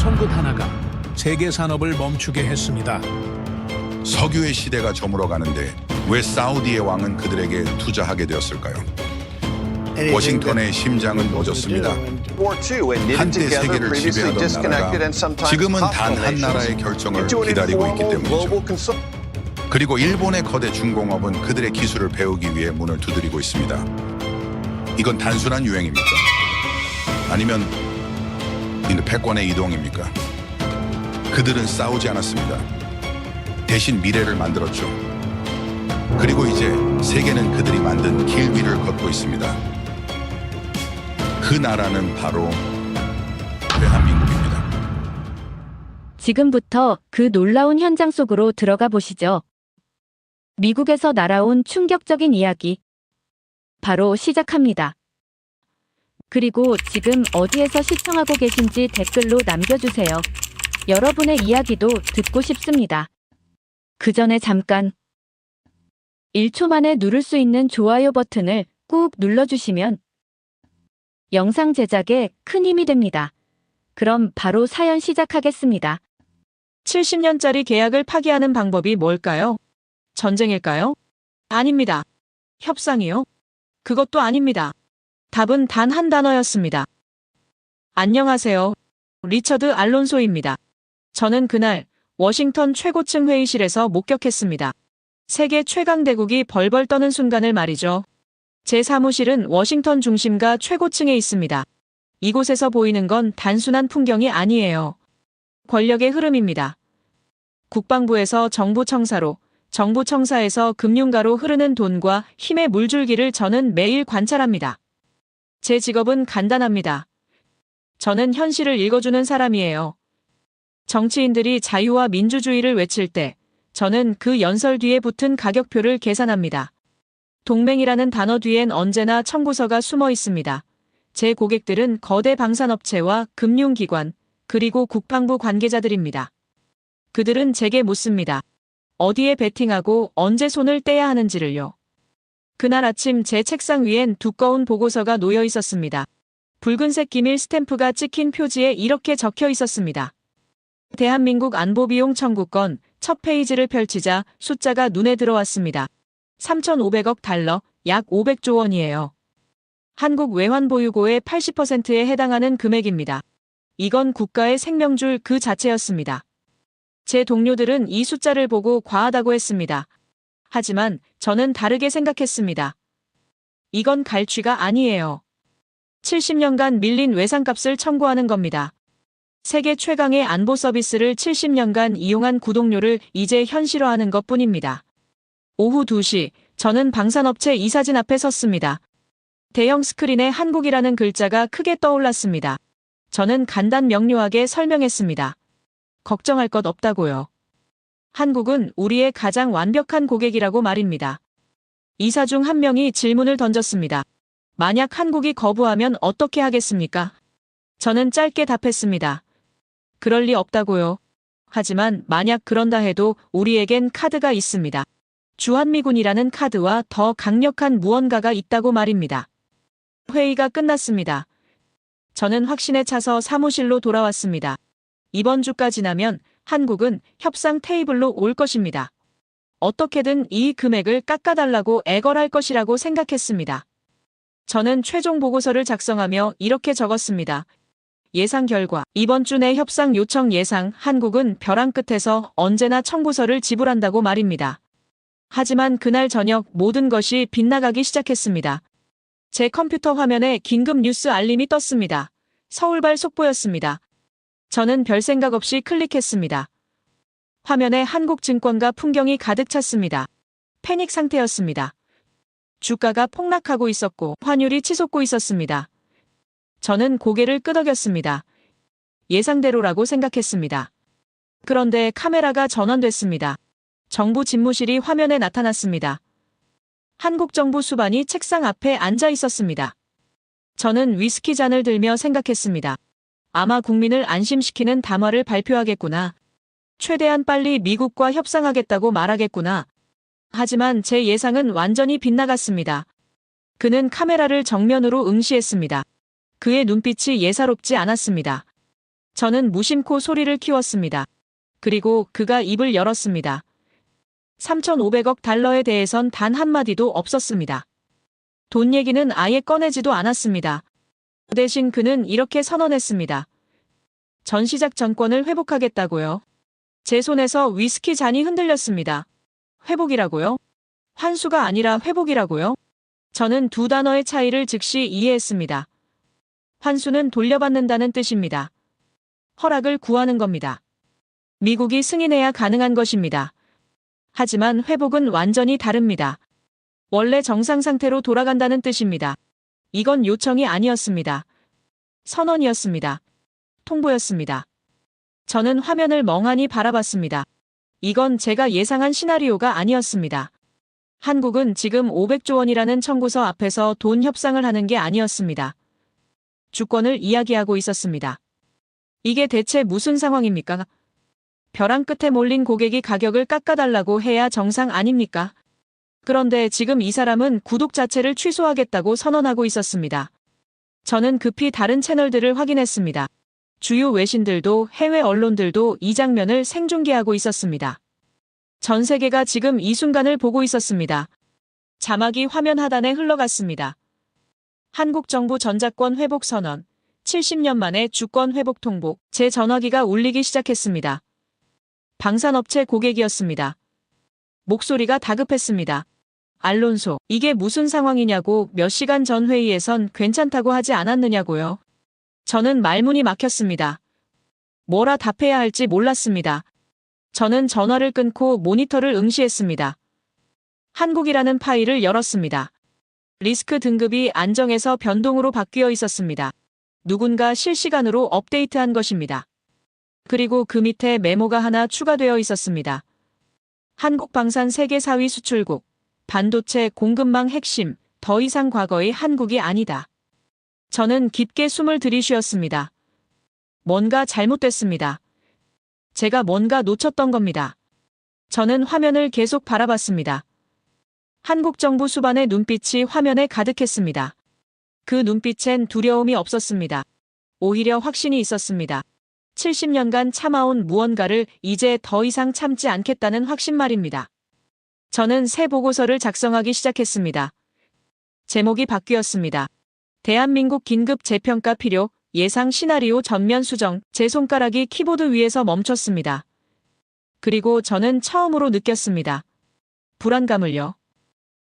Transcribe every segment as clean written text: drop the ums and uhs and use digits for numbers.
송곳 하나가 세계 산업을 멈추게 했습니다. 석유의 시대가 저물어 가는데 왜 사우디의 왕은 그들에게 투자하게 되었을까요? 워싱턴의 심장은 멎었습니다. 한때 세계를 지배하던 나라가 지금은 단 한 나라의 결정을 기다리고 있기 때문이죠. 그리고 일본의 거대 중공업은 그들의 기술을 배우기 위해 문을 두드리고 있습니다. 이건 단순한 유행입니까? 아니면 패권의 이동입니까? 그들은 싸우지 않았습니다. 대신 미래를 만들었죠. 그리고 이제 세계는 그들이 만든 길 위를 걷고 있습니다. 그 나라는 바로 대한민국입니다. 지금부터 그 놀라운 현장 속으로 들어가 보시죠. 미국에서 날아온 충격적인 이야기. 바로 시작합니다. 그리고 지금 어디에서 시청하고 계신지 댓글로 남겨주세요. 여러분의 이야기도 듣고 싶습니다. 그 전에 잠깐 1초 만에 누를 수 있는 좋아요 버튼을 꾹 눌러주시면 영상 제작에 큰 힘이 됩니다. 그럼 바로 사연 시작하겠습니다. 70년짜리 계약을 파기하는 방법이 뭘까요? 전쟁일까요? 아닙니다. 협상이요? 그것도 아닙니다. 답은 단 한 단어였습니다. 안녕하세요. 리처드 알론소입니다. 저는 그날 워싱턴 최고층 회의실에서 목격했습니다. 세계 최강대국이 벌벌 떠는 순간을 말이죠. 제 사무실은 워싱턴 중심가 최고층에 있습니다. 이곳에서 보이는 건 단순한 풍경이 아니에요. 권력의 흐름입니다. 국방부에서 정부 청사로, 정부 청사에서 금융가로 흐르는 돈과 힘의 물줄기를 저는 매일 관찰합니다. 제 직업은 간단합니다. 저는 현실을 읽어주는 사람이에요. 정치인들이 자유와 민주주의를 외칠 때 저는 그 연설 뒤에 붙은 가격표를 계산합니다. 동맹이라는 단어 뒤엔 언제나 청구서가 숨어 있습니다. 제 고객들은 거대 방산업체와 금융기관, 그리고 국방부 관계자들입니다. 그들은 제게 묻습니다. 어디에 베팅하고 언제 손을 떼야 하는지를요. 그날 아침 제 책상 위엔 두꺼운 보고서가 놓여 있었습니다. 붉은색 기밀 스탬프가 찍힌 표지에 이렇게 적혀 있었습니다. 대한민국 안보비용 청구권 첫 페이지를 펼치자 숫자가 눈에 들어왔습니다. 3,500억 달러, 약 500조 원이에요. 한국 외환 보유고의 80%에 해당하는 금액입니다. 이건 국가의 생명줄 그 자체였습니다. 제 동료들은 이 숫자를 보고 과하다고 했습니다. 하지만 저는 다르게 생각했습니다. 이건 갈취가 아니에요. 70년간 밀린 외상값을 청구하는 겁니다. 세계 최강의 안보 서비스를 70년간 이용한 구독료를 이제 현실화하는 것뿐입니다. 오후 2시, 저는 방산업체 이사진 앞에 섰습니다. 대형 스크린에 한국이라는 글자가 크게 떠올랐습니다. 저는 간단 명료하게 설명했습니다. 걱정할 것 없다고요. 한국은 우리의 가장 완벽한 고객이라고 말입니다. 이사 중 한 명이 질문을 던졌습니다. 만약 한국이 거부하면 어떻게 하겠습니까? 저는 짧게 답했습니다. 그럴 리 없다고요. 하지만 만약 그런다 해도 우리에겐 카드가 있습니다. 주한미군이라는 카드와 더 강력한 무언가가 있다고 말입니다. 회의가 끝났습니다. 저는 확신에 차서 사무실로 돌아왔습니다. 이번 주가 지나면 한국은 협상 테이블로 올 것입니다. 어떻게든 이 금액을 깎아달라고 애걸할 것이라고 생각했습니다. 저는 최종 보고서를 작성하며 이렇게 적었습니다. 예상 결과, 이번 주 내 협상 요청 예상, 한국은 벼랑 끝에서 언제나 청구서를 지불한다고 말입니다. 하지만 그날 저녁 모든 것이 빗나가기 시작했습니다. 제 컴퓨터 화면에 긴급 뉴스 알림이 떴습니다. 서울발 속보였습니다. 저는 별 생각 없이 클릭했습니다. 화면에 한국증권가 풍경이 가득 찼습니다. 패닉 상태였습니다. 주가가 폭락하고 있었고 환율이 치솟고 있었습니다. 저는 고개를 끄덕였습니다. 예상대로라고 생각했습니다. 그런데 카메라가 전환됐습니다. 정부 집무실이 화면에 나타났습니다. 한국 정부 수반이 책상 앞에 앉아 있었습니다. 저는 위스키 잔을 들며 생각했습니다. 아마 국민을 안심시키는 담화를 발표하겠구나. 최대한 빨리 미국과 협상하겠다고 말하겠구나. 하지만 제 예상은 완전히 빗나갔습니다. 그는 카메라를 정면으로 응시했습니다. 그의 눈빛이 예사롭지 않았습니다. 저는 무심코 소리를 키웠습니다. 그리고 그가 입을 열었습니다. 3,500억 달러에 대해선 단 한마디도 없었습니다. 돈 얘기는 아예 꺼내지도 않았습니다. 대신 그는 이렇게 선언했습니다. 전시작 전권을 회복하겠다고요. 제 손에서 위스키 잔이 흔들렸습니다. 회복이라고요? 환수가 아니라 회복이라고요? 저는 두 단어의 차이를 즉시 이해했습니다. 환수는 돌려받는다는 뜻입니다. 허락을 구하는 겁니다. 미국이 승인해야 가능한 것입니다. 하지만 회복은 완전히 다릅니다. 원래 정상 상태로 돌아간다는 뜻입니다. 이건 요청이 아니었습니다. 선언이었습니다. 통보였습니다. 저는 화면을 멍하니 바라봤습니다. 이건 제가 예상한 시나리오가 아니었습니다. 한국은 지금 500조 원이라는 청구서 앞에서 돈 협상을 하는 게 아니었습니다. 주권을 이야기하고 있었습니다. 이게 대체 무슨 상황입니까? 벼랑 끝에 몰린 고객이 가격을 깎아달라고 해야 정상 아닙니까? 그런데 지금 이 사람은 구독 자체를 취소하겠다고 선언하고 있었습니다. 저는 급히 다른 채널들을 확인했습니다. 주요 외신들도 해외 언론들도 이 장면을 생중계하고 있었습니다. 전 세계가 지금 이 순간을 보고 있었습니다. 자막이 화면 하단에 흘러갔습니다. 한국 정부 전자권 회복 선언, 70년 만에 주권 회복 통보. 제 전화기가 울리기 시작했습니다. 방산업체 고객이었습니다. 목소리가 다급했습니다. 알론소, 이게 무슨 상황이냐고 몇 시간 전 회의에선 괜찮다고 하지 않았느냐고요. 저는 말문이 막혔습니다. 뭐라 답해야 할지 몰랐습니다. 저는 전화를 끊고 모니터를 응시했습니다. 한국이라는 파일을 열었습니다. 리스크 등급이 안정에서 변동으로 바뀌어 있었습니다. 누군가 실시간으로 업데이트한 것입니다. 그리고 그 밑에 메모가 하나 추가되어 있었습니다. 한국 방산 세계 4위 수출국, 반도체 공급망 핵심, 더 이상 과거의 한국이 아니다. 저는 깊게 숨을 들이쉬었습니다. 뭔가 잘못됐습니다. 제가 뭔가 놓쳤던 겁니다. 저는 화면을 계속 바라봤습니다. 한국 정부 수반의 눈빛이 화면에 가득했습니다. 그 눈빛엔 두려움이 없었습니다. 오히려 확신이 있었습니다. 70년간 참아온 무언가를 이제 더 이상 참지 않겠다는 확신 말입니다. 저는 새 보고서를 작성하기 시작했습니다. 제목이 바뀌었습니다. 대한민국 긴급 재평가 필요, 예상 시나리오 전면 수정. 제 손가락이 키보드 위에서 멈췄습니다. 그리고 저는 처음으로 느꼈습니다. 불안감을요.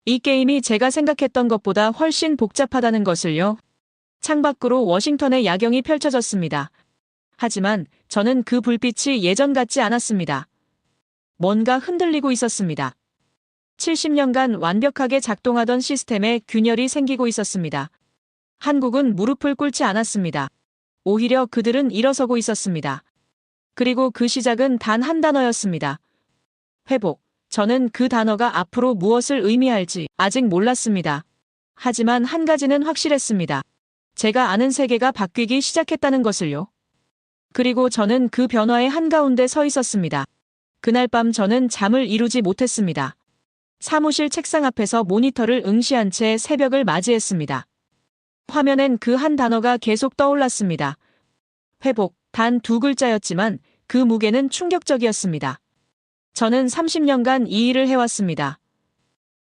이 게임이 제가 생각했던 것보다 훨씬 복잡하다는 것을요. 창밖으로 워싱턴의 야경이 펼쳐졌습니다. 하지만 저는 그 불빛이 예전 같지 않았습니다. 뭔가 흔들리고 있었습니다. 70년간 완벽하게 작동하던 시스템에 균열이 생기고 있었습니다. 한국은 무릎을 꿇지 않았습니다. 오히려 그들은 일어서고 있었습니다. 그리고 그 시작은 단 한 단어였습니다. 회복. 저는 그 단어가 앞으로 무엇을 의미할지 아직 몰랐습니다. 하지만 한 가지는 확실했습니다. 제가 아는 세계가 바뀌기 시작했다는 것을요. 그리고 저는 그 변화의 한가운데 서 있었습니다. 그날 밤 저는 잠을 이루지 못했습니다. 사무실 책상 앞에서 모니터를 응시한 채 새벽을 맞이했습니다. 화면엔 그 한 단어가 계속 떠올랐습니다. 회복, 단 두 글자였지만 그 무게는 충격적이었습니다. 저는 30년간 이 일을 해왔습니다.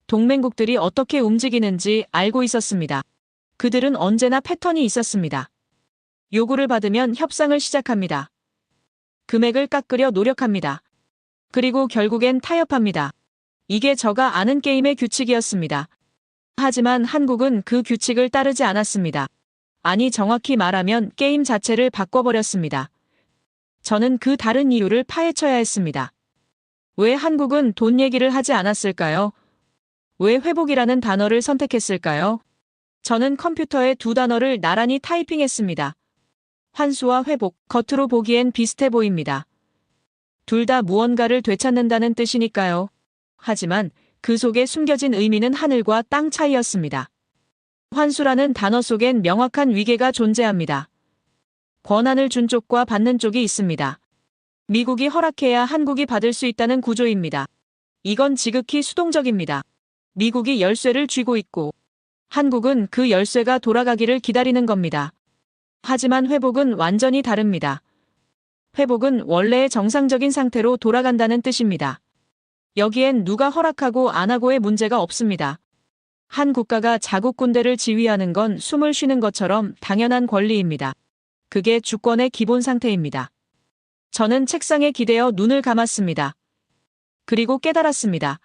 동맹국들이 어떻게 움직이는지 알고 있었습니다. 그들은 언제나 패턴이 있었습니다. 요구를 받으면 협상을 시작합니다. 금액을 깎으려 노력합니다. 그리고 결국엔 타협합니다. 이게 저가 아는 게임의 규칙이었습니다. 하지만 한국은 그 규칙을 따르지 않았습니다. 아니, 정확히 말하면 게임 자체를 바꿔버렸습니다. 저는 그 다른 이유를 파헤쳐야 했습니다. 왜 한국은 돈 얘기를 하지 않았을까요? 왜 회복이라는 단어를 선택했을까요? 저는 컴퓨터에 두 단어를 나란히 타이핑했습니다. 환수와 회복, 겉으로 보기엔 비슷해 보입니다. 둘 다 무언가를 되찾는다는 뜻이니까요. 하지만 그 속에 숨겨진 의미는 하늘과 땅 차이였습니다. 환수라는 단어 속엔 명확한 위계가 존재합니다. 권한을 준 쪽과 받는 쪽이 있습니다. 미국이 허락해야 한국이 받을 수 있다는 구조입니다. 이건 지극히 수동적입니다. 미국이 열쇠를 쥐고 있고 한국은 그 열쇠가 돌아가기를 기다리는 겁니다. 하지만 회복은 완전히 다릅니다. 회복은 원래의 정상적인 상태로 돌아간다는 뜻입니다. 여기엔 누가 허락하고 안 하고의 문제가 없습니다. 한 국가가 자국 군대를 지휘하는 건 숨을 쉬는 것처럼 당연한 권리입니다. 그게 주권의 기본 상태입니다. 저는 책상에 기대어 눈을 감았습니다. 그리고 깨달았습니다.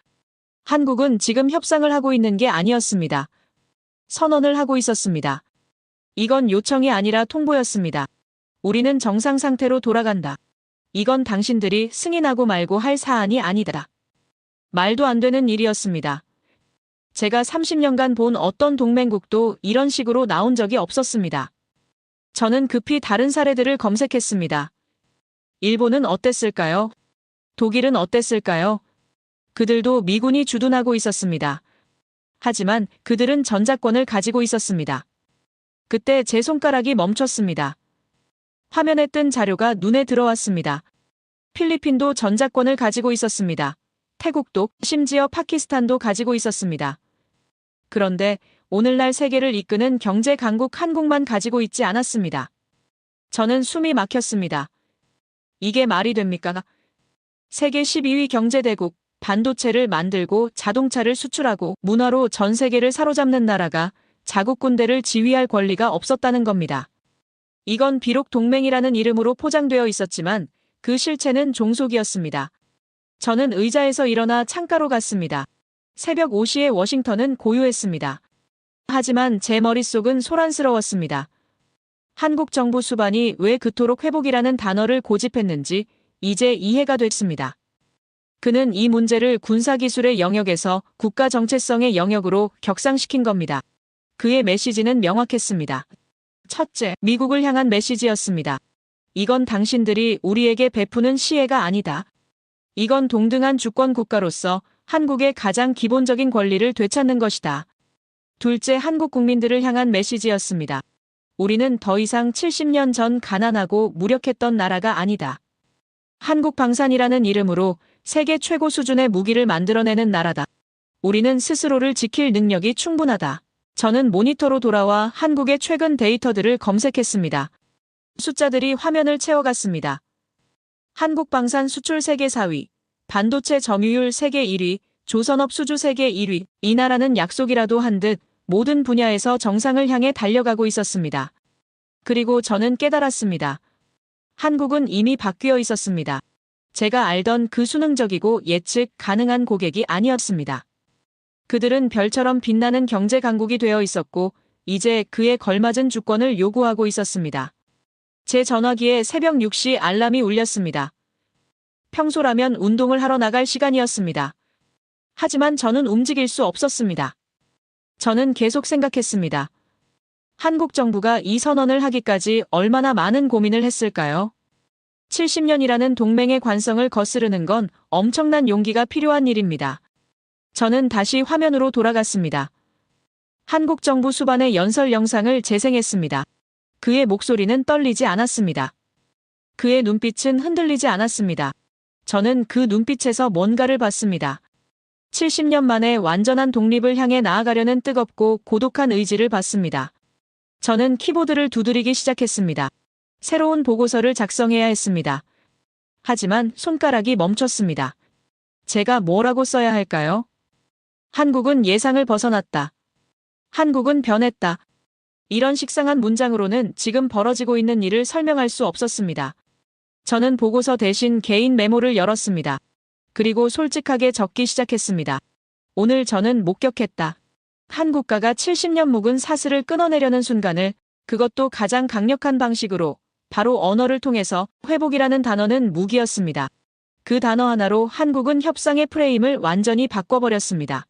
한국은 지금 협상을 하고 있는 게 아니었습니다. 선언을 하고 있었습니다. 이건 요청이 아니라 통보였습니다. 우리는 정상 상태로 돌아간다. 이건 당신들이 승인하고 말고 할 사안이 아니다. 말도 안 되는 일이었습니다. 제가 30년간 본 어떤 동맹국도 이런 식으로 나온 적이 없었습니다. 저는 급히 다른 사례들을 검색했습니다. 일본은 어땠을까요? 독일은 어땠을까요? 그들도 미군이 주둔하고 있었습니다. 하지만 그들은 전자권을 가지고 있었습니다. 그때 제 손가락이 멈췄습니다. 화면에 뜬 자료가 눈에 들어왔습니다. 필리핀도 전자권을 가지고 있었습니다. 태국도, 심지어 파키스탄도 가지고 있었습니다. 그런데 오늘날 세계를 이끄는 경제 강국 한국만 가지고 있지 않았습니다. 저는 숨이 막혔습니다. 이게 말이 됩니까? 세계 12위 경제대국, 반도체를 만들고 자동차를 수출하고 문화로 전 세계를 사로잡는 나라가 자국 군대를 지휘할 권리가 없었다는 겁니다. 이건 비록 동맹이라는 이름으로 포장되어 있었지만 그 실체는 종속이었습니다. 저는 의자에서 일어나 창가로 갔습니다. 새벽 5시에 워싱턴은 고요했습니다. 하지만 제 머릿속은 소란스러웠습니다. 한국 정부 수반이 왜 그토록 회복이라는 단어를 고집했는지 이제 이해가 됐습니다. 그는 이 문제를 군사기술의 영역에서 국가 정체성의 영역으로 격상시킨 겁니다. 그의 메시지는 명확했습니다. 첫째, 미국을 향한 메시지였습니다. 이건 당신들이 우리에게 베푸는 시혜가 아니다. 이건 동등한 주권 국가로서 한국의 가장 기본적인 권리를 되찾는 것이다. 둘째, 한국 국민들을 향한 메시지였습니다. 우리는 더 이상 70년 전 가난하고 무력했던 나라가 아니다. 한국 방산이라는 이름으로 세계 최고 수준의 무기를 만들어내는 나라다. 우리는 스스로를 지킬 능력이 충분하다. 저는 모니터로 돌아와 한국의 최근 데이터들을 검색했습니다. 숫자들이 화면을 채워갔습니다. 한국 방산 수출 세계 4위, 반도체 점유율 세계 1위, 조선업 수주 세계 1위. 이 나라는 약속이라도 한 듯 모든 분야에서 정상을 향해 달려가고 있었습니다. 그리고 저는 깨달았습니다. 한국은 이미 바뀌어 있었습니다. 제가 알던 그 수능적이고 예측 가능한 고객이 아니었습니다. 그들은 별처럼 빛나는 경제 강국이 되어 있었고 이제 그에 걸맞은 주권을 요구하고 있었습니다. 제 전화기에 새벽 6시 알람이 울렸습니다. 평소라면 운동을 하러 나갈 시간이었습니다. 하지만 저는 움직일 수 없었습니다. 저는 계속 생각했습니다. 한국 정부가 이 선언을 하기까지 얼마나 많은 고민을 했을까요? 70년이라는 동맹의 관성을 거스르는 건 엄청난 용기가 필요한 일입니다. 저는 다시 화면으로 돌아갔습니다. 한국 정부 수반의 연설 영상을 재생했습니다. 그의 목소리는 떨리지 않았습니다. 그의 눈빛은 흔들리지 않았습니다. 저는 그 눈빛에서 뭔가를 봤습니다. 70년 만에 완전한 독립을 향해 나아가려는 뜨겁고 고독한 의지를 봤습니다. 저는 키보드를 두드리기 시작했습니다. 새로운 보고서를 작성해야 했습니다. 하지만 손가락이 멈췄습니다. 제가 뭐라고 써야 할까요? 한국은 예상을 벗어났다. 한국은 변했다. 이런 식상한 문장으로는 지금 벌어지고 있는 일을 설명할 수 없었습니다. 저는 보고서 대신 개인 메모를 열었습니다. 그리고 솔직하게 적기 시작했습니다. 오늘 저는 목격했다. 한 국가가 70년 묵은 사슬을 끊어내려는 순간을, 그것도 가장 강력한 방식으로, 바로 언어를 통해서. 회복이라는 단어는 무기였습니다. 그 단어 하나로 한국은 협상의 프레임을 완전히 바꿔버렸습니다.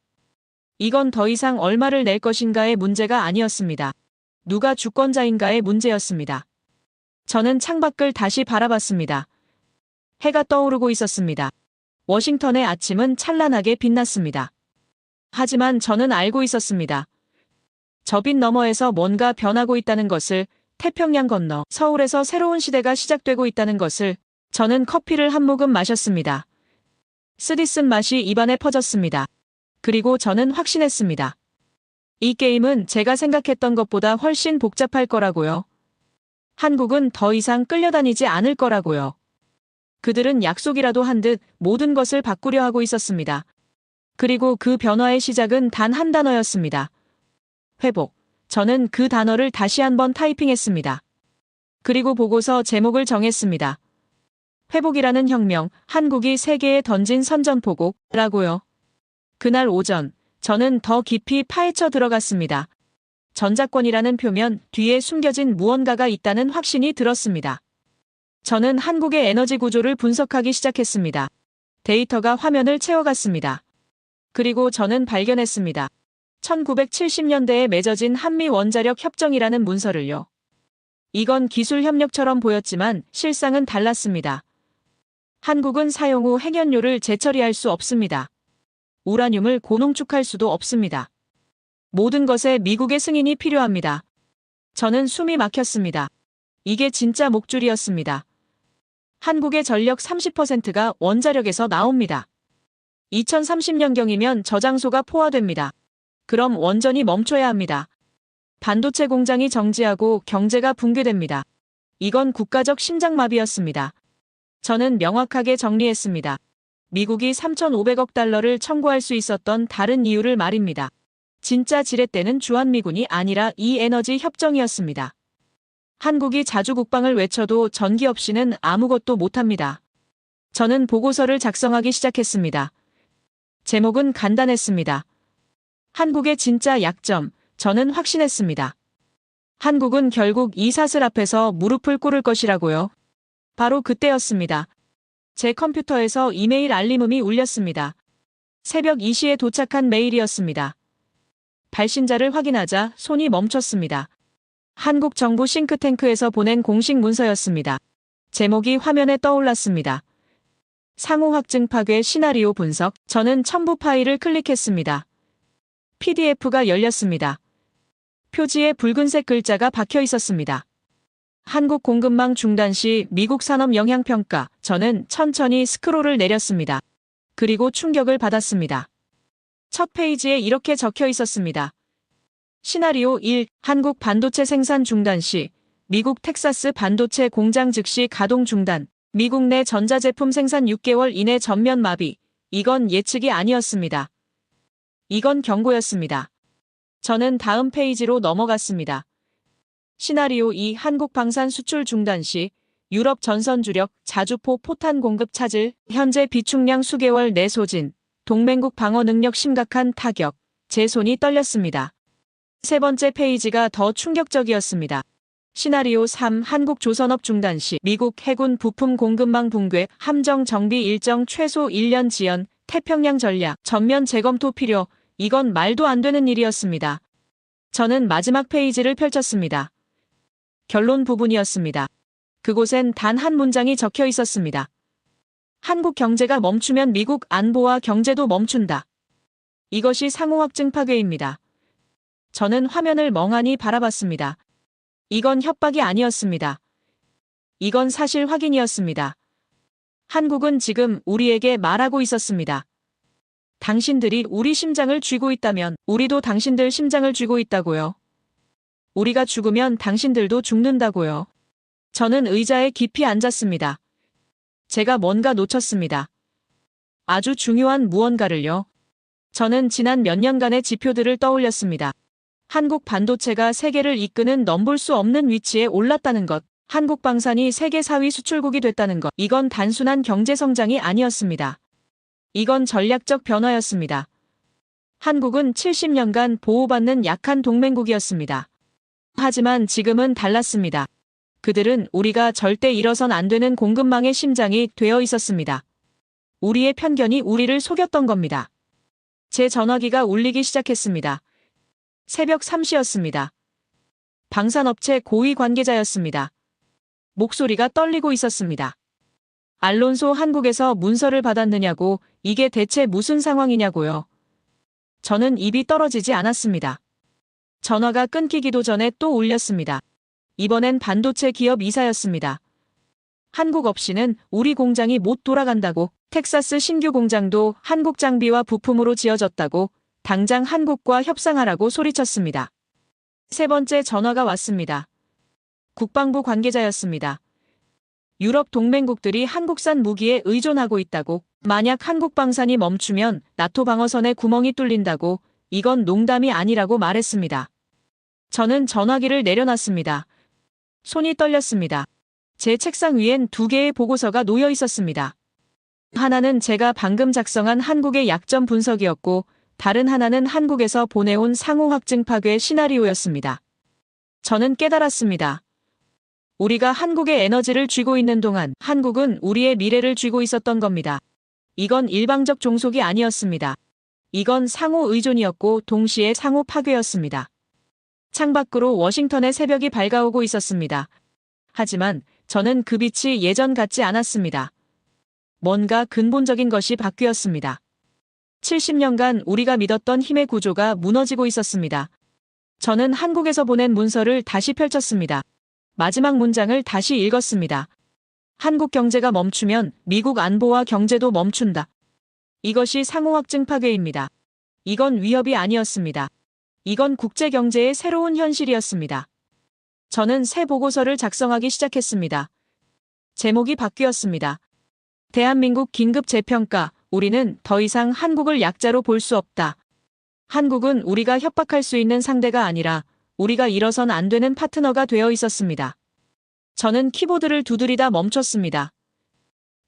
이건 더 이상 얼마를 낼 것인가의 문제가 아니었습니다. 누가 주권자인가의 문제였습니다. 저는 창밖을 다시 바라봤습니다. 해가 떠오르고 있었습니다. 워싱턴의 아침은 찬란하게 빛났습니다. 하지만 저는 알고 있었습니다. 저 빛 너머에서 뭔가 변하고 있다는 것을, 태평양 건너 서울에서 새로운 시대가 시작되고 있다는 것을. 저는 커피를 한 모금 마셨습니다. 쓰디쓴 맛이 입안에 퍼졌습니다. 그리고 저는 확신했습니다. 이 게임은 제가 생각했던 것보다 훨씬 복잡할 거라고요. 한국은 더 이상 끌려다니지 않을 거라고요. 그들은 약속이라도 한 듯 모든 것을 바꾸려 하고 있었습니다. 그리고 그 변화의 시작은 단 한 단어였습니다. 회복. 저는 그 단어를 다시 한번 타이핑했습니다. 그리고 보고서 제목을 정했습니다. 회복이라는 혁명, 한국이 세계에 던진 선전포고라고요. 그날 오전, 저는 더 깊이 파헤쳐 들어갔습니다. 전자권이라는 표면 뒤에 숨겨진 무언가가 있다는 확신이 들었습니다. 저는 한국의 에너지 구조를 분석하기 시작했습니다. 데이터가 화면을 채워갔습니다. 그리고 저는 발견했습니다. 1970년대에 맺어진 한미 원자력 협정이라는 문서를요. 이건 기술 협력처럼 보였지만 실상은 달랐습니다. 한국은 사용 후 핵연료를 재처리할 수 없습니다. 우라늄을 고농축할 수도 없습니다. 모든 것에 미국의 승인이 필요합니다. 저는 숨이 막혔습니다. 이게 진짜 목줄이었습니다. 한국의 전력 30%가 원자력에서 나옵니다. 2030년경이면 저장소가 포화됩니다. 그럼 원전이 멈춰야 합니다. 반도체 공장이 정지하고 경제가 붕괴됩니다. 이건 국가적 심장마비였습니다. 저는 명확하게 정리했습니다. 미국이 3,500억 달러를 청구할 수 있었던 다른 이유를 말입니다. 진짜 지렛대는 주한미군이 아니라 이 에너지 협정이었습니다. 한국이 자주 국방을 외쳐도 전기 없이는 아무것도 못합니다. 저는 보고서를 작성하기 시작했습니다. 제목은 간단했습니다. 한국의 진짜 약점, 저는 확신했습니다. 한국은 결국 이 사슬 앞에서 무릎을 꿇을 것이라고요. 바로 그때였습니다. 제 컴퓨터에서 이메일 알림음이 울렸습니다. 새벽 2시에 도착한 메일이었습니다. 발신자를 확인하자 손이 멈췄습니다. 한국 정부 싱크탱크에서 보낸 공식 문서였습니다. 제목이 화면에 떠올랐습니다. 상호 확증 파괴 시나리오 분석. 저는 첨부 파일을 클릭했습니다. PDF가 열렸습니다. 표지에 붉은색 글자가 박혀 있었습니다. 한국 공급망 중단 시 미국 산업 영향평가. 저는 천천히 스크롤을 내렸습니다. 그리고 충격을 받았습니다. 첫 페이지에 이렇게 적혀 있었습니다. 시나리오 1. 한국 반도체 생산 중단 시 미국 텍사스 반도체 공장 즉시 가동 중단. 미국 내 전자제품 생산 6개월 이내 전면 마비. 이건 예측이 아니었습니다. 이건 경고였습니다. 저는 다음 페이지로 넘어갔습니다. 시나리오 2. 한국 방산 수출 중단 시 유럽 전선 주력 자주포 포탄 공급 차질. 현재 비축량 수개월 내 소진. 동맹국 방어 능력 심각한 타격. 제 손이 떨렸습니다. 세 번째 페이지가 더 충격적이었습니다. 시나리오 3. 한국 조선업 중단 시 미국 해군 부품 공급망 붕괴. 함정 정비 일정 최소 1년 지연. 태평양 전략 전면 재검토 필요. 이건 말도 안 되는 일이었습니다. 저는 마지막 페이지를 펼쳤습니다. 결론 부분이었습니다. 그곳엔 단 한 문장이 적혀 있었습니다. 한국 경제가 멈추면 미국 안보와 경제도 멈춘다. 이것이 상호 확증 파괴입니다. 저는 화면을 멍하니 바라봤습니다. 이건 협박이 아니었습니다. 이건 사실 확인이었습니다. 한국은 지금 우리에게 말하고 있었습니다. 당신들이 우리 심장을 쥐고 있다면 우리도 당신들 심장을 쥐고 있다고요. 우리가 죽으면 당신들도 죽는다고요. 저는 의자에 깊이 앉았습니다. 제가 뭔가 놓쳤습니다. 아주 중요한 무언가를요. 저는 지난 몇 년간의 지표들을 떠올렸습니다. 한국 반도체가 세계를 이끄는 넘볼 수 없는 위치에 올랐다는 것, 한국 방산이 세계 4위 수출국이 됐다는 것, 이건 단순한 경제 성장이 아니었습니다. 이건 전략적 변화였습니다. 한국은 70년간 보호받는 약한 동맹국이었습니다. 하지만 지금은 달랐습니다. 그들은 우리가 절대 잃어선 안 되는 공급망의 심장이 되어 있었습니다. 우리의 편견이 우리를 속였던 겁니다. 제 전화기가 울리기 시작했습니다. 새벽 3시였습니다. 방산업체 고위 관계자였습니다. 목소리가 떨리고 있었습니다. 알론소 한국에서 문서를 받았느냐고, 이게 대체 무슨 상황이냐고요. 저는 입이 떨어지지 않았습니다. 전화가 끊기기도 전에 또 울렸습니다. 이번엔 반도체 기업 이사였습니다. 한국 없이는 우리 공장이 못 돌아간다고, 텍사스 신규 공장도 한국 장비와 부품으로 지어졌다고, 당장 한국과 협상하라고 소리쳤습니다. 세 번째 전화가 왔습니다. 국방부 관계자였습니다. 유럽 동맹국들이 한국산 무기에 의존하고 있다고, 만약 한국 방산이 멈추면 나토 방어선에 구멍이 뚫린다고, 이건 농담이 아니라고 말했습니다. 저는 전화기를 내려놨습니다. 손이 떨렸습니다. 제 책상 위엔 2개의 보고서가 놓여 있었습니다. 하나는 제가 방금 작성한 한국의 약점 분석이었고, 다른 하나는 한국에서 보내온 상호 확증 파괴 시나리오였습니다. 저는 깨달았습니다. 우리가 한국의 에너지를 쥐고 있는 동안 한국은 우리의 미래를 쥐고 있었던 겁니다. 이건 일방적 종속이 아니었습니다. 이건 상호 의존이었고 동시에 상호 파괴였습니다. 창밖으로 워싱턴의 새벽이 밝아오고 있었습니다. 하지만 저는 그 빛이 예전 같지 않았습니다. 뭔가 근본적인 것이 바뀌었습니다. 70년간 우리가 믿었던 힘의 구조가 무너지고 있었습니다. 저는 한국에서 보낸 문서를 다시 펼쳤습니다. 마지막 문장을 다시 읽었습니다. 한국 경제가 멈추면 미국 안보와 경제도 멈춘다. 이것이 상호 확증 파괴입니다. 이건 위협이 아니었습니다. 이건 국제 경제의 새로운 현실이었습니다. 저는 새 보고서를 작성하기 시작했습니다. 제목이 바뀌었습니다. 대한민국 긴급 재평가, 우리는 더 이상 한국을 약자로 볼 수 없다. 한국은 우리가 협박할 수 있는 상대가 아니라 우리가 잃어선 안 되는 파트너가 되어 있었습니다. 저는 키보드를 두드리다 멈췄습니다.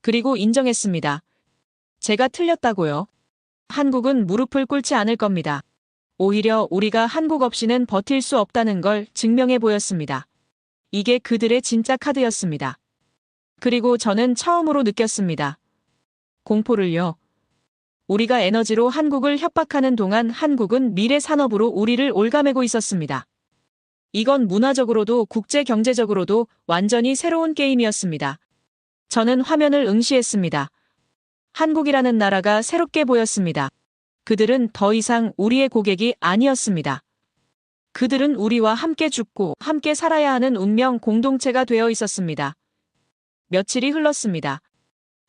그리고 인정했습니다. 제가 틀렸다고요. 한국은 무릎을 꿇지 않을 겁니다. 오히려 우리가 한국 없이는 버틸 수 없다는 걸 증명해 보였습니다. 이게 그들의 진짜 카드였습니다. 그리고 저는 처음으로 느꼈습니다. 공포를요. 우리가 에너지로 한국을 협박하는 동안 한국은 미래 산업으로 우리를 올가매고 있었습니다. 이건 문화적으로도 국제 경제적으로도 완전히 새로운 게임이었습니다. 저는 화면을 응시했습니다. 한국이라는 나라가 새롭게 보였습니다. 그들은 더 이상 우리의 고객이 아니었습니다. 그들은 우리와 함께 죽고 함께 살아야 하는 운명 공동체가 되어 있었습니다. 며칠이 흘렀습니다.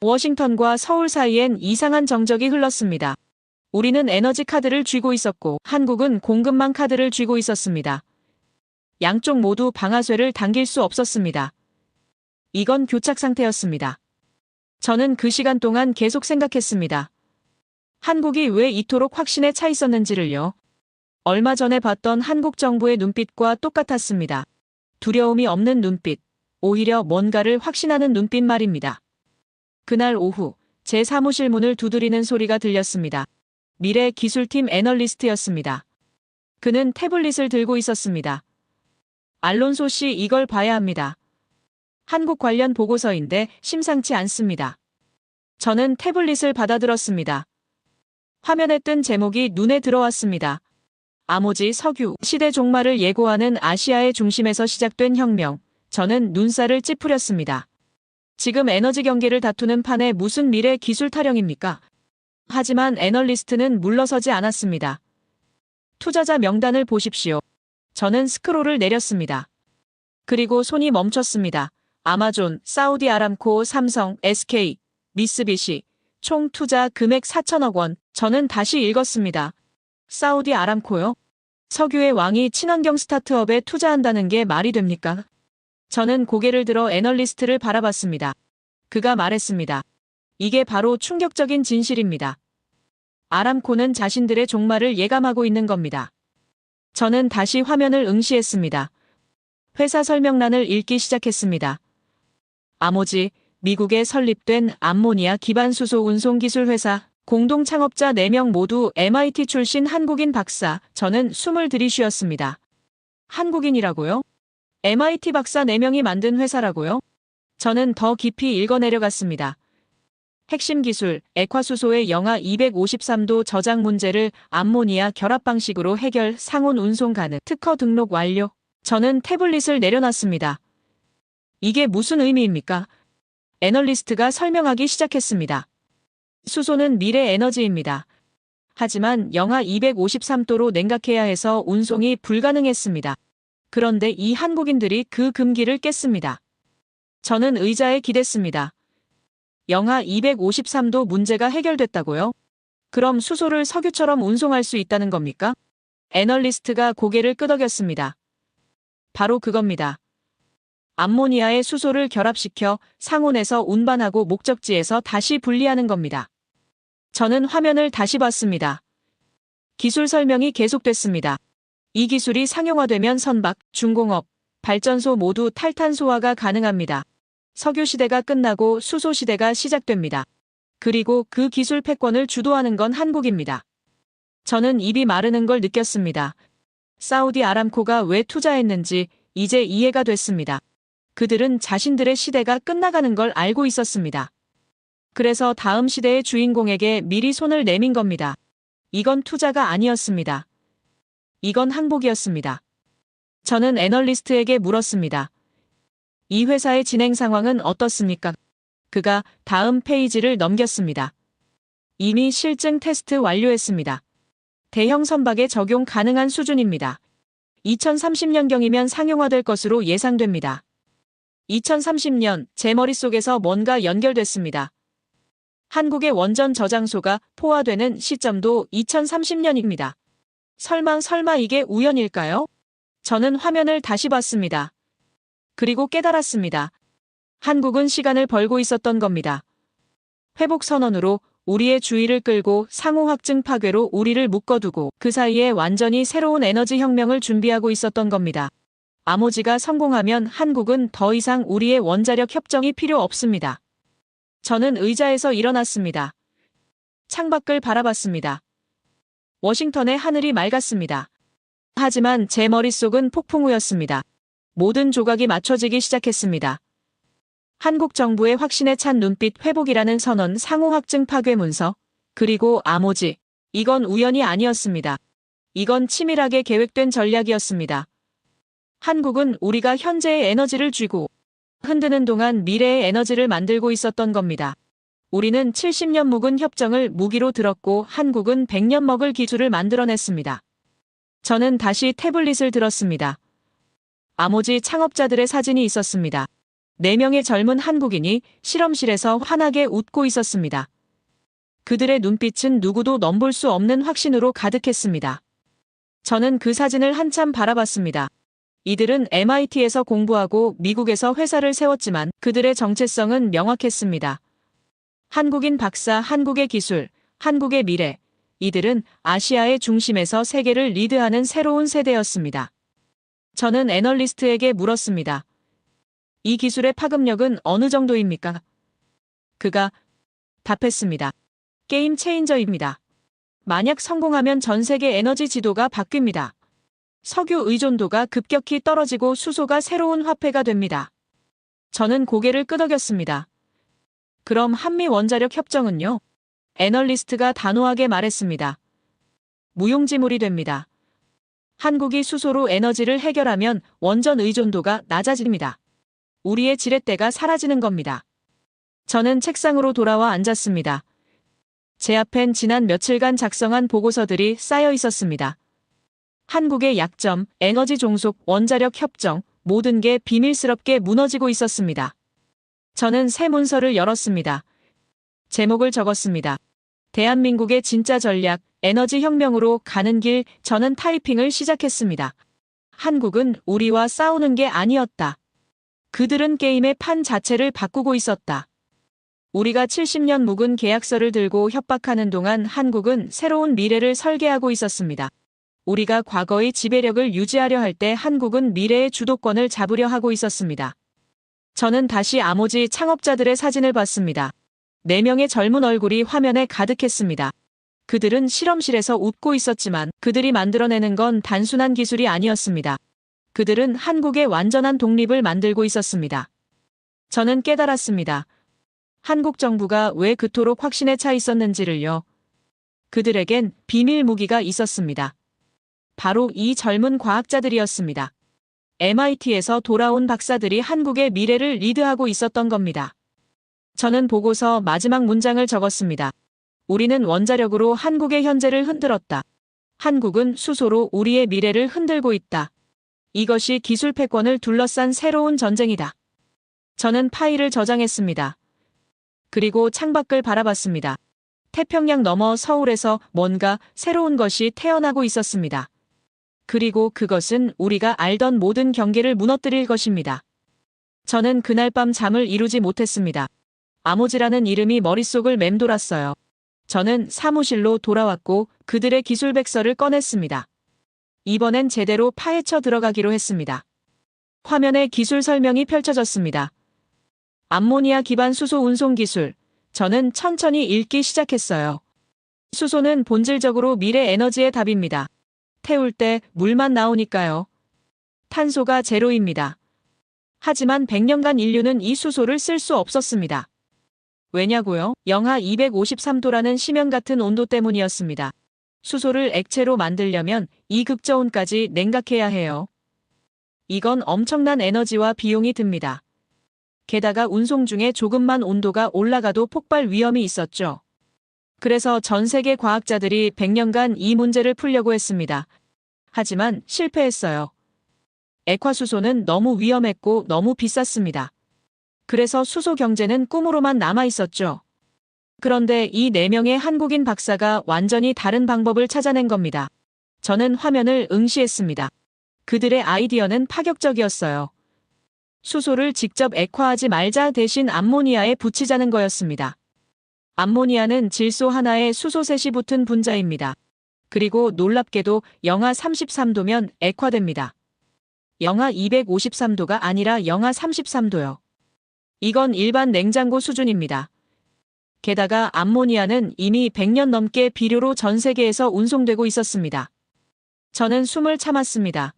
워싱턴과 서울 사이엔 이상한 정적이 흘렀습니다. 우리는 에너지 카드를 쥐고 있었고 한국은 공급망 카드를 쥐고 있었습니다. 양쪽 모두 방아쇠를 당길 수 없었습니다. 이건 교착 상태였습니다. 저는 그 시간 동안 계속 생각했습니다. 한국이 왜 이토록 확신에 차 있었는지를요. 얼마 전에 봤던 한국 정부의 눈빛과 똑같았습니다. 두려움이 없는 눈빛, 오히려 뭔가를 확신하는 눈빛 말입니다. 그날 오후 제 사무실 문을 두드리는 소리가 들렸습니다. 미래 기술팀 애널리스트였습니다. 그는 태블릿을 들고 있었습니다. 알론소 씨, 이걸 봐야 합니다. 한국 관련 보고서인데 심상치 않습니다. 저는 태블릿을 받아들었습니다. 화면에 뜬 제목이 눈에 들어왔습니다. 아모지 석유 시대 종말을 예고하는 아시아의 중심에서 시작된 혁명. 저는 눈살을 찌푸렸습니다. 지금 에너지 경계를 다투는 판에 무슨 미래 기술 타령입니까? 하지만 애널리스트는 물러서지 않았습니다. 투자자 명단을 보십시오. 저는 스크롤을 내렸습니다. 그리고 손이 멈췄습니다. 아마존, 사우디 아람코, 삼성, SK, 미쓰비시, 총 투자 금액 4천억 원. 저는 다시 읽었습니다. 사우디 아람코요? 석유의 왕이 친환경 스타트업에 투자한다는 게 말이 됩니까? 저는 고개를 들어 애널리스트를 바라봤습니다. 그가 말했습니다. 이게 바로 충격적인 진실입니다. 아람코는 자신들의 종말을 예감하고 있는 겁니다. 저는 다시 화면을 응시했습니다. 회사 설명란을 읽기 시작했습니다. 아모지, 미국에 설립된 암모니아 기반 수소 운송 기술 회사, 공동 창업자 4명 모두 MIT 출신 한국인 박사. 저는 숨을 들이쉬었습니다. 한국인이라고요? MIT 박사 4명이 만든 회사라고요? 저는 더 깊이 읽어내려갔습니다. 핵심 기술, 액화수소의 영하 253도 저장 문제를 암모니아 결합 방식으로 해결, 상온 운송 가능, 특허 등록 완료. 저는 태블릿을 내려놨습니다. 이게 무슨 의미입니까? 애널리스트가 설명하기 시작했습니다. 수소는 미래 에너지입니다. 하지만 영하 253도로 냉각해야 해서 운송이 불가능했습니다. 그런데 이 한국인들이 그 금기를 깼습니다. 저는 의자에 기댔습니다. 영하 253도 문제가 해결됐다고요? 그럼 수소를 석유처럼 운송할 수 있다는 겁니까? 애널리스트가 고개를 끄덕였습니다. 바로 그겁니다. 암모니아의 수소를 결합시켜 상온에서 운반하고 목적지에서 다시 분리하는 겁니다. 저는 화면을 다시 봤습니다. 기술 설명이 계속됐습니다. 이 기술이 상용화되면 선박, 중공업, 발전소 모두 탈탄소화가 가능합니다. 석유 시대가 끝나고 수소 시대가 시작됩니다. 그리고 그 기술 패권을 주도하는 건 한국입니다. 저는 입이 마르는 걸 느꼈습니다. 사우디 아람코가 왜 투자했는지 이제 이해가 됐습니다. 그들은 자신들의 시대가 끝나가는 걸 알고 있었습니다. 그래서 다음 시대의 주인공에게 미리 손을 내민 겁니다. 이건 투자가 아니었습니다. 이건 항복이었습니다. 저는 애널리스트에게 물었습니다. 이 회사의 진행 상황은 어떻습니까? 그가 다음 페이지를 넘겼습니다. 이미 실증 테스트 완료했습니다. 대형 선박에 적용 가능한 수준입니다. 2030년경이면 상용화될 것으로 예상됩니다. 2030년 제 머릿속에서 뭔가 연결됐습니다. 한국의 원전 저장소가 포화되는 시점도 2030년입니다. 설마 이게 우연일까요? 저는 화면을 다시 봤습니다. 그리고 깨달았습니다. 한국은 시간을 벌고 있었던 겁니다. 회복 선언으로 우리의 주의를 끌고 상호 확증 파괴로 우리를 묶어두고 그 사이에 완전히 새로운 에너지 혁명을 준비하고 있었던 겁니다. 아모지가 성공하면 한국은 더 이상 우리의 원자력 협정이 필요 없습니다. 저는 의자에서 일어났습니다. 창밖을 바라봤습니다. 워싱턴의 하늘이 맑았습니다. 하지만 제 머릿속은 폭풍우였습니다. 모든 조각이 맞춰지기 시작했습니다. 한국 정부의 확신에 찬 눈빛 회복이라는 선언 상호 확증 파괴 문서, 그리고 아모지. 이건 우연이 아니었습니다. 이건 치밀하게 계획된 전략이었습니다. 한국은 우리가 현재의 에너지를 쥐고 흔드는 동안 미래의 에너지를 만들고 있었던 겁니다. 우리는 70년 묵은 협정을 무기로 들었고 한국은 100년 먹을 기술을 만들어냈습니다. 저는 다시 태블릿을 들었습니다. 아모지 창업자들의 사진이 있었습니다. 4명의 젊은 한국인이 실험실에서 환하게 웃고 있었습니다. 그들의 눈빛은 누구도 넘볼 수 없는 확신으로 가득했습니다. 저는 그 사진을 한참 바라봤습니다. 이들은 MIT에서 공부하고 미국에서 회사를 세웠지만 그들의 정체성은 명확했습니다. 한국인 박사, 한국의 기술, 한국의 미래. 이들은 아시아의 중심에서 세계를 리드하는 새로운 세대였습니다. 저는 애널리스트에게 물었습니다. 이 기술의 파급력은 어느 정도입니까? 그가 답했습니다. 게임 체인저입니다. 만약 성공하면 전 세계 에너지 지도가 바뀝니다. 석유 의존도가 급격히 떨어지고 수소가 새로운 화폐가 됩니다. 저는 고개를 끄덕였습니다. 그럼 한미 원자력 협정은요? 애널리스트가 단호하게 말했습니다. 무용지물이 됩니다. 한국이 수소로 에너지를 해결하면 원전 의존도가 낮아집니다. 우리의 지렛대가 사라지는 겁니다. 저는 책상으로 돌아와 앉았습니다. 제 앞엔 지난 며칠간 작성한 보고서들이 쌓여 있었습니다. 한국의 약점, 에너지 종속, 원자력 협정, 모든 게 비밀스럽게 무너지고 있었습니다. 저는 새 문서를 열었습니다. 제목을 적었습니다. 대한민국의 진짜 전략, 에너지 혁명으로 가는 길. 저는 타이핑을 시작했습니다. 한국은 우리와 싸우는 게 아니었다. 그들은 게임의 판 자체를 바꾸고 있었다. 우리가 70년 묵은 계약서를 들고 협박하는 동안 한국은 새로운 미래를 설계하고 있었습니다. 우리가 과거의 지배력을 유지하려 할 때 한국은 미래의 주도권을 잡으려 하고 있었습니다. 저는 다시 아모지 창업자들의 사진을 봤습니다. 4명의 젊은 얼굴이 화면에 가득했습니다. 그들은 실험실에서 웃고 있었지만 그들이 만들어내는 건 단순한 기술이 아니었습니다. 그들은 한국의 완전한 독립을 만들고 있었습니다. 저는 깨달았습니다. 한국 정부가 왜 그토록 확신에 차 있었는지를요. 그들에겐 비밀 무기가 있었습니다. 바로 이 젊은 과학자들이었습니다. MIT에서 돌아온 박사들이 한국의 미래를 리드하고 있었던 겁니다. 저는 보고서 마지막 문장을 적었습니다. 우리는 원자력으로 한국의 현재를 흔들었다. 한국은 수소로 우리의 미래를 흔들고 있다. 이것이 기술 패권을 둘러싼 새로운 전쟁이다. 저는 파일을 저장했습니다. 그리고 창밖을 바라봤습니다. 태평양 너머 서울에서 뭔가 새로운 것이 태어나고 있었습니다. 그리고 그것은 우리가 알던 모든 경계를 무너뜨릴 것입니다. 저는 그날 밤 잠을 이루지 못했습니다. 아모지라는 이름이 머릿속을 맴돌았어요. 저는 사무실로 돌아왔고 그들의 기술백서를 꺼냈습니다. 이번엔 제대로 파헤쳐 들어가기로 했습니다. 화면에 기술 설명이 펼쳐졌습니다. 암모니아 기반 수소 운송 기술. 저는 천천히 읽기 시작했어요. 수소는 본질적으로 미래 에너지의 답입니다. 태울 때 물만 나오니까요. 탄소가 제로입니다. 하지만 100년간 인류는 이 수소를 쓸 수 없었습니다. 왜냐고요? 영하 253도라는 심연 같은 온도 때문이었습니다. 수소를 액체로 만들려면 이 극저온까지 냉각해야 해요. 이건 엄청난 에너지와 비용이 듭니다. 게다가 운송 중에 조금만 온도가 올라가도 폭발 위험이 있었죠. 그래서 전 세계 과학자들이 100년간 이 문제를 풀려고 했습니다. 하지만 실패했어요. 액화수소는 너무 위험했고 너무 비쌌습니다. 그래서 수소 경제는 꿈으로만 남아 있었죠. 그런데 이 4명의 한국인 박사가 완전히 다른 방법을 찾아낸 겁니다. 저는 화면을 응시했습니다. 그들의 아이디어는 파격적이었어요. 수소를 직접 액화하지 말자 대신 암모니아에 붙이자는 거였습니다. 암모니아는 질소 하나에 수소 셋이 붙은 분자입니다. 그리고 놀랍게도 영하 33도면 액화됩니다. 영하 253도가 아니라 영하 33도요. 이건 일반 냉장고 수준입니다. 게다가 암모니아는 이미 100년 넘게 비료로 전 세계에서 운송되고 있었습니다. 저는 숨을 참았습니다.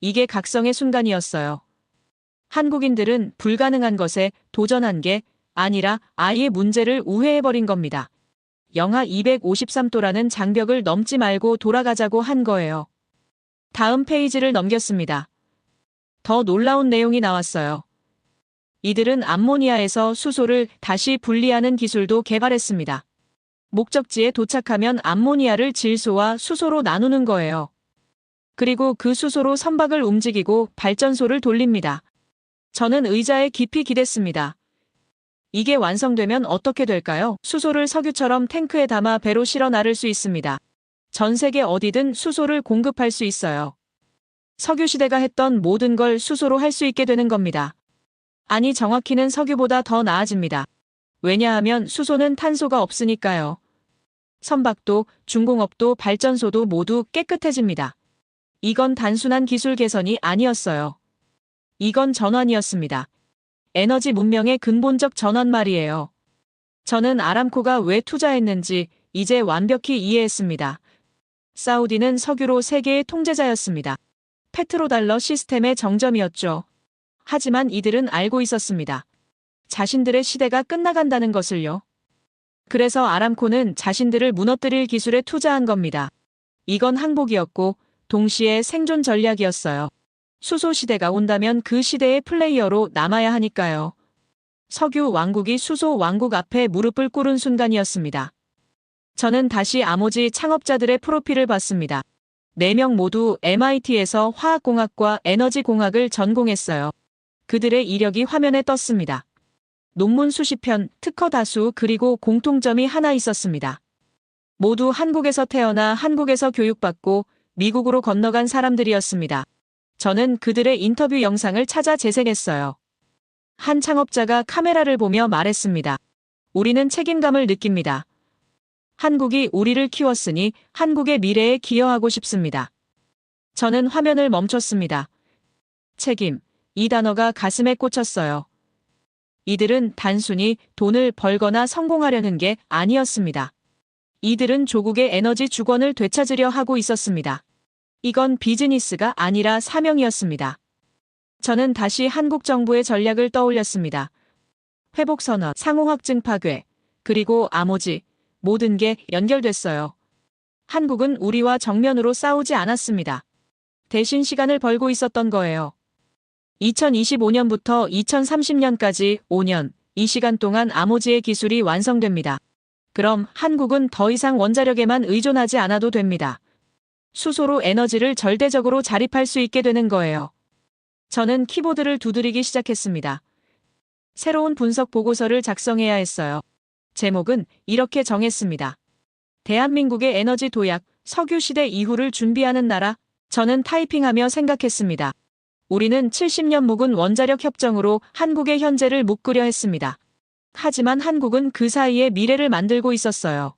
이게 각성의 순간이었어요. 한국인들은 불가능한 것에 도전한 게 아니라 아예 문제를 우회해버린 겁니다. 영하 253도라는 장벽을 넘지 말고 돌아가자고 한 거예요. 다음 페이지를 넘겼습니다. 더 놀라운 내용이 나왔어요. 이들은 암모니아에서 수소를 다시 분리하는 기술도 개발했습니다. 목적지에 도착하면 암모니아를 질소와 수소로 나누는 거예요. 그리고 그 수소로 선박을 움직이고 발전소를 돌립니다. 저는 의자에 깊이 기댔습니다. 이게 완성되면 어떻게 될까요? 수소를 석유처럼 탱크에 담아 배로 실어 나를 수 있습니다. 전 세계 어디든 수소를 공급할 수 있어요. 석유 시대가 했던 모든 걸 수소로 할 수 있게 되는 겁니다. 아니, 정확히는 석유보다 더 나아집니다. 왜냐하면 수소는 탄소가 없으니까요. 선박도, 중공업도, 발전소도 모두 깨끗해집니다. 이건 단순한 기술 개선이 아니었어요. 이건 전환이었습니다. 에너지 문명의 근본적 전환 말이에요. 저는 아람코가 왜 투자했는지 이제 완벽히 이해했습니다. 사우디는 석유로 세계의 통제자였습니다. 페트로달러 시스템의 정점이었죠. 하지만 이들은 알고 있었습니다. 자신들의 시대가 끝나간다는 것을요. 그래서 아람코는 자신들을 무너뜨릴 기술에 투자한 겁니다. 이건 항복이었고 동시에 생존 전략이었어요. 수소 시대가 온다면 그 시대의 플레이어로 남아야 하니까요. 석유 왕국이 수소 왕국 앞에 무릎을 꿇은 순간이었습니다. 저는 다시 아모지 창업자들의 프로필을 봤습니다. 4명 모두 MIT에서 화학공학과 에너지공학을 전공했어요. 그들의 이력이 화면에 떴습니다. 논문 수십 편, 특허 다수, 그리고 공통점이 하나 있었습니다. 모두 한국에서 태어나 한국에서 교육받고 미국으로 건너간 사람들이었습니다. 저는 그들의 인터뷰 영상을 찾아 재생했어요. 한 창업자가 카메라를 보며 말했습니다. 우리는 책임감을 느낍니다. 한국이 우리를 키웠으니 한국의 미래에 기여하고 싶습니다. 저는 화면을 멈췄습니다. 책임. 이 단어가 가슴에 꽂혔어요. 이들은 단순히 돈을 벌거나 성공하려는 게 아니었습니다. 이들은 조국의 에너지 주권을 되찾으려 하고 있었습니다. 이건 비즈니스가 아니라 사명이었습니다. 저는 다시 한국 정부의 전략을 떠올렸습니다. 회복선언, 상호확증 파괴, 그리고 아모지, 모든 게 연결됐어요. 한국은 우리와 정면으로 싸우지 않았습니다. 대신 시간을 벌고 있었던 거예요. 2025년부터 2030년까지 5년, 이 시간 동안 아모지의 기술이 완성됩니다. 그럼 한국은 더 이상 원자력에만 의존하지 않아도 됩니다. 수소로 에너지를 절대적으로 자립할 수 있게 되는 거예요. 저는 키보드를 두드리기 시작했습니다. 새로운 분석 보고서를 작성해야 했어요. 제목은 이렇게 정했습니다. 대한민국의 에너지 도약, 석유 시대 이후를 준비하는 나라. 저는 타이핑하며 생각했습니다. 우리는 70년 묵은 원자력 협정으로 한국의 현재를 묶으려 했습니다. 하지만 한국은 그 사이에 미래를 만들고 있었어요.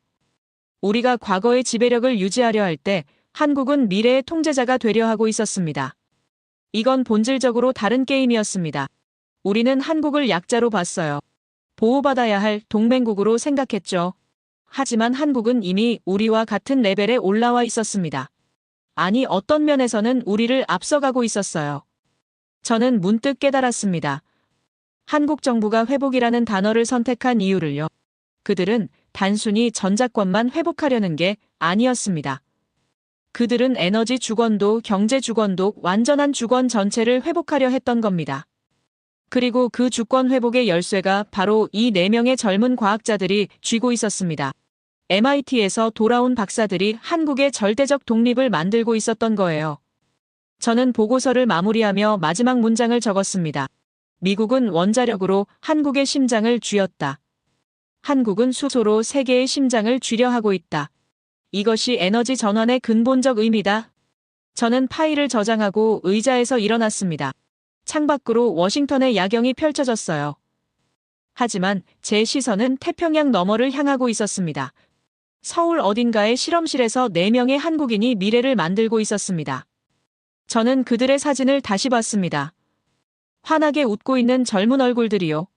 우리가 과거의 지배력을 유지하려 할 때 한국은 미래의 통제자가 되려 하고 있었습니다. 이건 본질적으로 다른 게임이었습니다. 우리는 한국을 약자로 봤어요. 보호받아야 할 동맹국으로 생각했죠. 하지만 한국은 이미 우리와 같은 레벨에 올라와 있었습니다. 아니, 어떤 면에서는 우리를 앞서가고 있었어요. 저는 문득 깨달았습니다. 한국 정부가 회복이라는 단어를 선택한 이유를요. 그들은 단순히 전작권만 회복하려는 게 아니었습니다. 그들은 에너지 주권도 경제 주권도 완전한 주권 전체를 회복하려 했던 겁니다. 그리고 그 주권 회복의 열쇠가 바로 이 4명의 젊은 과학자들이 쥐고 있었습니다. MIT에서 돌아온 박사들이 한국의 절대적 독립을 만들고 있었던 거예요. 저는 보고서를 마무리하며 마지막 문장을 적었습니다. 미국은 원자력으로 한국의 심장을 쥐었다. 한국은 수소로 세계의 심장을 쥐려 하고 있다. 이것이 에너지 전환의 근본적 의미다. 저는 파일을 저장하고 의자에서 일어났습니다. 창밖으로 워싱턴의 야경이 펼쳐졌어요. 하지만 제 시선은 태평양 너머를 향하고 있었습니다. 서울 어딘가의 실험실에서 4명의 한국인이 미래를 만들고 있었습니다. 저는 그들의 사진을 다시 봤습니다. 환하게 웃고 있는 젊은 얼굴들이요.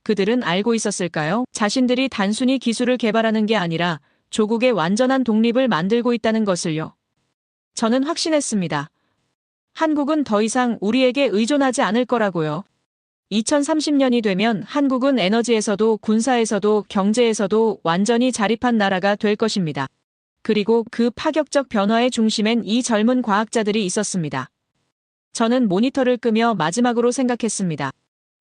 그들은 알고 있었을까요? 자신들이 단순히 기술을 개발하는 게 아니라 조국의 완전한 독립을 만들고 있다는 것을요. 저는 확신했습니다. 한국은 더 이상 우리에게 의존하지 않을 거라고요. 2030년이 되면 한국은 에너지에서도 군사에서도 경제에서도 완전히 자립한 나라가 될 것입니다. 그리고 그 파격적 변화의 중심엔 이 젊은 과학자들이 있었습니다. 저는 모니터를 끄며 마지막으로 생각했습니다.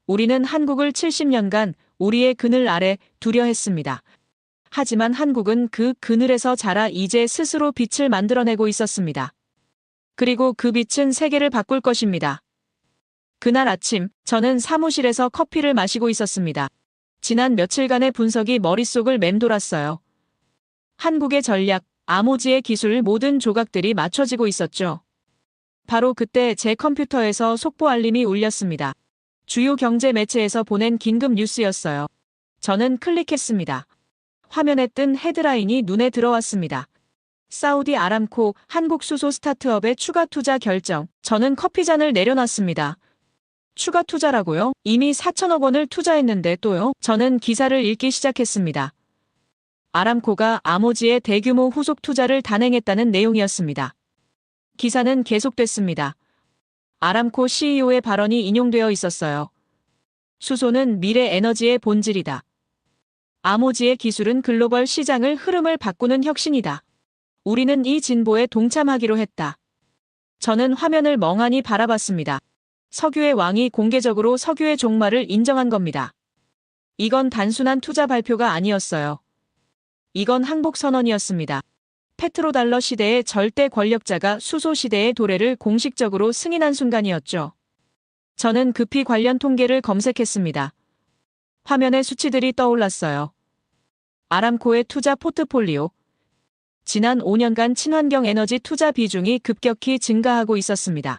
우리는 한국을 70년간 우리의 그늘 아래 두려 했습니다. 하지만 한국은 그 그늘에서 자라 이제 스스로 빛을 만들어내고 있었습니다. 그리고 그 빛은 세계를 바꿀 것입니다. 그날 아침, 저는 사무실에서 커피를 마시고 있었습니다. 지난 며칠간의 분석이 머릿속을 맴돌았어요. 한국의 전략, 아모지의 기술 모든 조각들이 맞춰지고 있었죠. 바로 그때 제 컴퓨터에서 속보 알림이 울렸습니다. 주요 경제 매체에서 보낸 긴급 뉴스였어요. 저는 클릭했습니다. 화면에 뜬 헤드라인이 눈에 들어왔습니다. 사우디 아람코 한국 수소 스타트업의 추가 투자 결정. 저는 커피잔을 내려놨습니다. 추가 투자라고요? 이미 4천억 원을 투자했는데 또요? 저는 기사를 읽기 시작했습니다. 아람코가 아모지에 대규모 후속 투자를 단행했다는 내용이었습니다. 기사는 계속됐습니다. 아람코 CEO의 발언이 인용되어 있었어요. 수소는 미래 에너지의 본질이다. 아모지의 기술은 글로벌 시장을 흐름을 바꾸는 혁신이다. 우리는 이 진보에 동참하기로 했다. 저는 화면을 멍하니 바라봤습니다. 석유의 왕이 공개적으로 석유의 종말을 인정한 겁니다. 이건 단순한 투자 발표가 아니었어요. 이건 항복 선언이었습니다. 페트로달러 시대의 절대 권력자가 수소 시대의 도래를 공식적으로 승인한 순간이었죠. 저는 급히 관련 통계를 검색했습니다. 화면에 수치들이 떠올랐어요. 아람코의 투자 포트폴리오. 지난 5년간 친환경 에너지 투자 비중이 급격히 증가하고 있었습니다.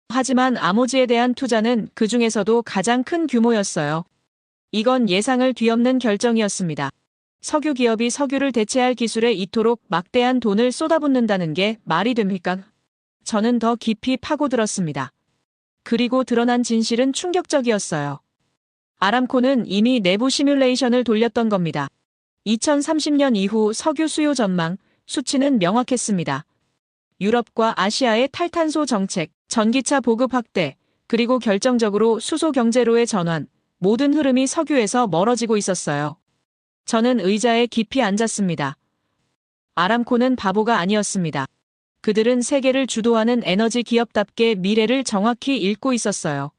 하지만 아모지에 대한 투자는 그 중에서도 가장 큰 규모였어요. 이건 예상을 뒤엎는 결정이었습니다. 석유 기업이 석유를 대체할 기술에 이토록 막대한 돈을 쏟아붓는다는 게 말이 됩니까? 저는 더 깊이 파고들었습니다. 그리고 드러난 진실은 충격적이었어요. 아람코는 이미 내부 시뮬레이션을 돌렸던 겁니다. 2030년 이후 석유 수요 전망, 수치는 명확했습니다. 유럽과 아시아의 탈탄소 정책, 전기차 보급 확대, 그리고 결정적으로 수소 경제로의 전환, 모든 흐름이 석유에서 멀어지고 있었어요. 저는 의자에 깊이 앉았습니다. 아람코는 바보가 아니었습니다. 그들은 세계를 주도하는 에너지 기업답게 미래를 정확히 읽고 있었어요.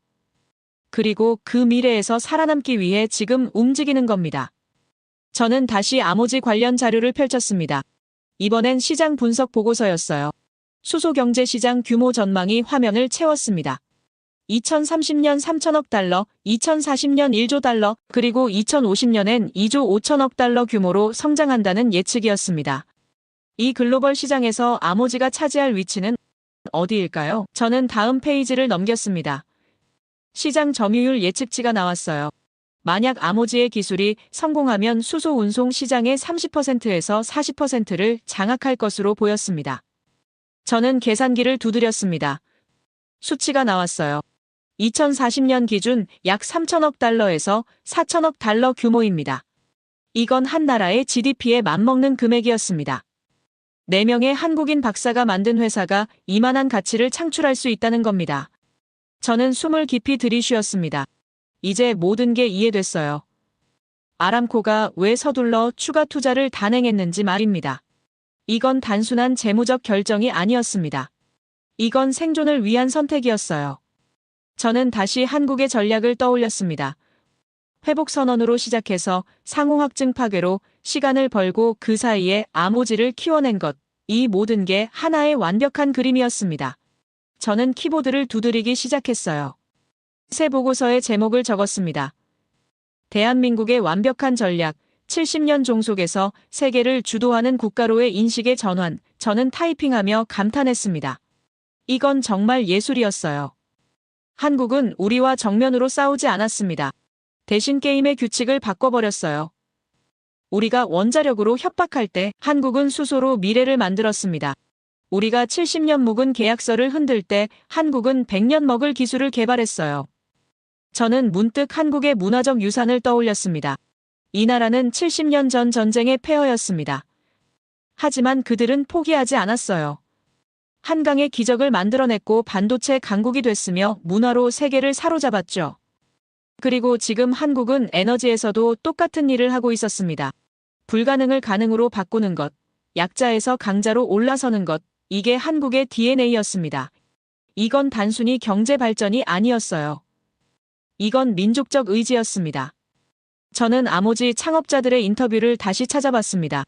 그리고 그 미래에서 살아남기 위해 지금 움직이는 겁니다. 저는 다시 아모지 관련 자료를 펼쳤습니다. 이번엔 시장 분석 보고서였어요. 수소 경제 시장 규모 전망이 화면을 채웠습니다. 2030년 3천억 달러, 2040년 1조 달러, 그리고 2050년엔 2조 5천억 달러 규모로 성장한다는 예측이었습니다. 이 글로벌 시장에서 아모지가 차지할 위치는 어디일까요? 저는 다음 페이지를 넘겼습니다. 시장 점유율 예측치가 나왔어요. 만약 아모지의 기술이 성공하면 수소 운송 시장의 30%에서 40%를 장악할 것으로 보였습니다. 저는 계산기를 두드렸습니다. 수치가 나왔어요. 2040년 기준 약 3천억 달러에서 4천억 달러 규모입니다. 이건 한 나라의 GDP에 맞먹는 금액이었습니다. 4명의 한국인 박사가 만든 회사가 이만한 가치를 창출할 수 있다는 겁니다. 저는 숨을 깊이 들이쉬었습니다. 이제 모든 게 이해됐어요. 아람코가 왜 서둘러 추가 투자를 단행했는지 말입니다. 이건 단순한 재무적 결정이 아니었습니다. 이건 생존을 위한 선택이었어요. 저는 다시 한국의 전략을 떠올렸습니다. 회복선언으로 시작해서 상호 확증 파괴로 시간을 벌고 그 사이에 아모지를 키워낸 것, 이 모든 게 하나의 완벽한 그림이었습니다. 저는 키보드를 두드리기 시작했어요. 새 보고서에 제목을 적었습니다. 대한민국의 완벽한 전략, 70년 종속에서 세계를 주도하는 국가로의 인식의 전환. 저는 타이핑하며 감탄했습니다. 이건 정말 예술이었어요. 한국은 우리와 정면으로 싸우지 않았습니다. 대신 게임의 규칙을 바꿔버렸어요. 우리가 원자력으로 협박할 때 한국은 수소로 미래를 만들었습니다. 우리가 70년 묵은 계약서를 흔들 때 한국은 100년 먹을 기술을 개발했어요. 저는 문득 한국의 문화적 유산을 떠올렸습니다. 이 나라는 70년 전 전쟁의 폐허였습니다. 하지만 그들은 포기하지 않았어요. 한강의 기적을 만들어냈고 반도체 강국이 됐으며 문화로 세계를 사로잡았죠. 그리고 지금 한국은 에너지에서도 똑같은 일을 하고 있었습니다. 불가능을 가능으로 바꾸는 것, 약자에서 강자로 올라서는 것, 이게 한국의 DNA였습니다. 이건 단순히 경제 발전이 아니었어요. 이건 민족적 의지였습니다. 저는 아모지 창업자들의 인터뷰를 다시 찾아봤습니다.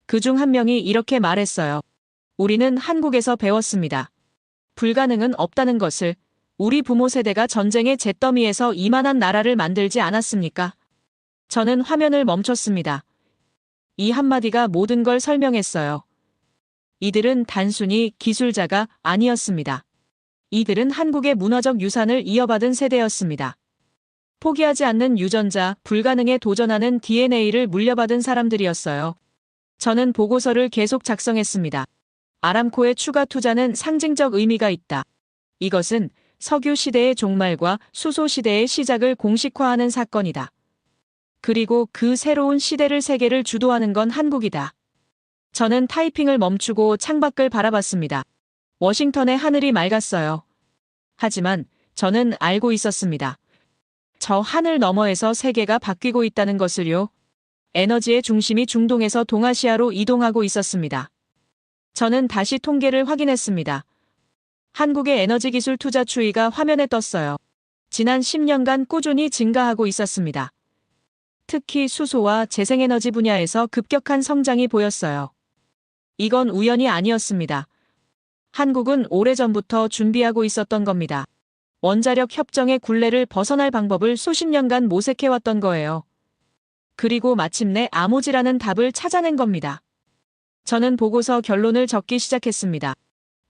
그중 한 명이 이렇게 말했어요. 우리는 한국에서 배웠습니다. 불가능은 없다는 것을. 우리 부모 세대가 전쟁의 잿더미에서 이만한 나라를 만들지 않았습니까? 저는 화면을 멈췄습니다. 이 한마디가 모든 걸 설명했어요. 이들은 단순히 기술자가 아니었습니다. 이들은 한국의 문화적 유산을 이어받은 세대였습니다. 포기하지 않는 유전자, 불가능에 도전하는 DNA를 물려받은 사람들이었어요. 저는 보고서를 계속 작성했습니다. 아람코의 추가 투자는 상징적 의미가 있다. 이것은 석유 시대의 종말과 수소 시대의 시작을 공식화하는 사건이다. 그리고 그 새로운 시대를 세계를 주도하는 건 한국이다. 저는 타이핑을 멈추고 창밖을 바라봤습니다. 워싱턴의 하늘이 맑았어요. 하지만 저는 알고 있었습니다. 저 하늘 너머에서 세계가 바뀌고 있다는 것을요. 에너지의 중심이 중동에서 동아시아로 이동하고 있었습니다. 저는 다시 통계를 확인했습니다. 한국의 에너지 기술 투자 추이가 화면에 떴어요. 지난 10년간 꾸준히 증가하고 있었습니다. 특히 수소와 재생에너지 분야에서 급격한 성장이 보였어요. 이건 우연이 아니었습니다. 한국은 오래전부터 준비하고 있었던 겁니다. 원자력 협정의 굴레를 벗어날 방법을 수십 년간 모색해왔던 거예요. 그리고 마침내 아모지라는 답을 찾아낸 겁니다. 저는 보고서 결론을 적기 시작했습니다.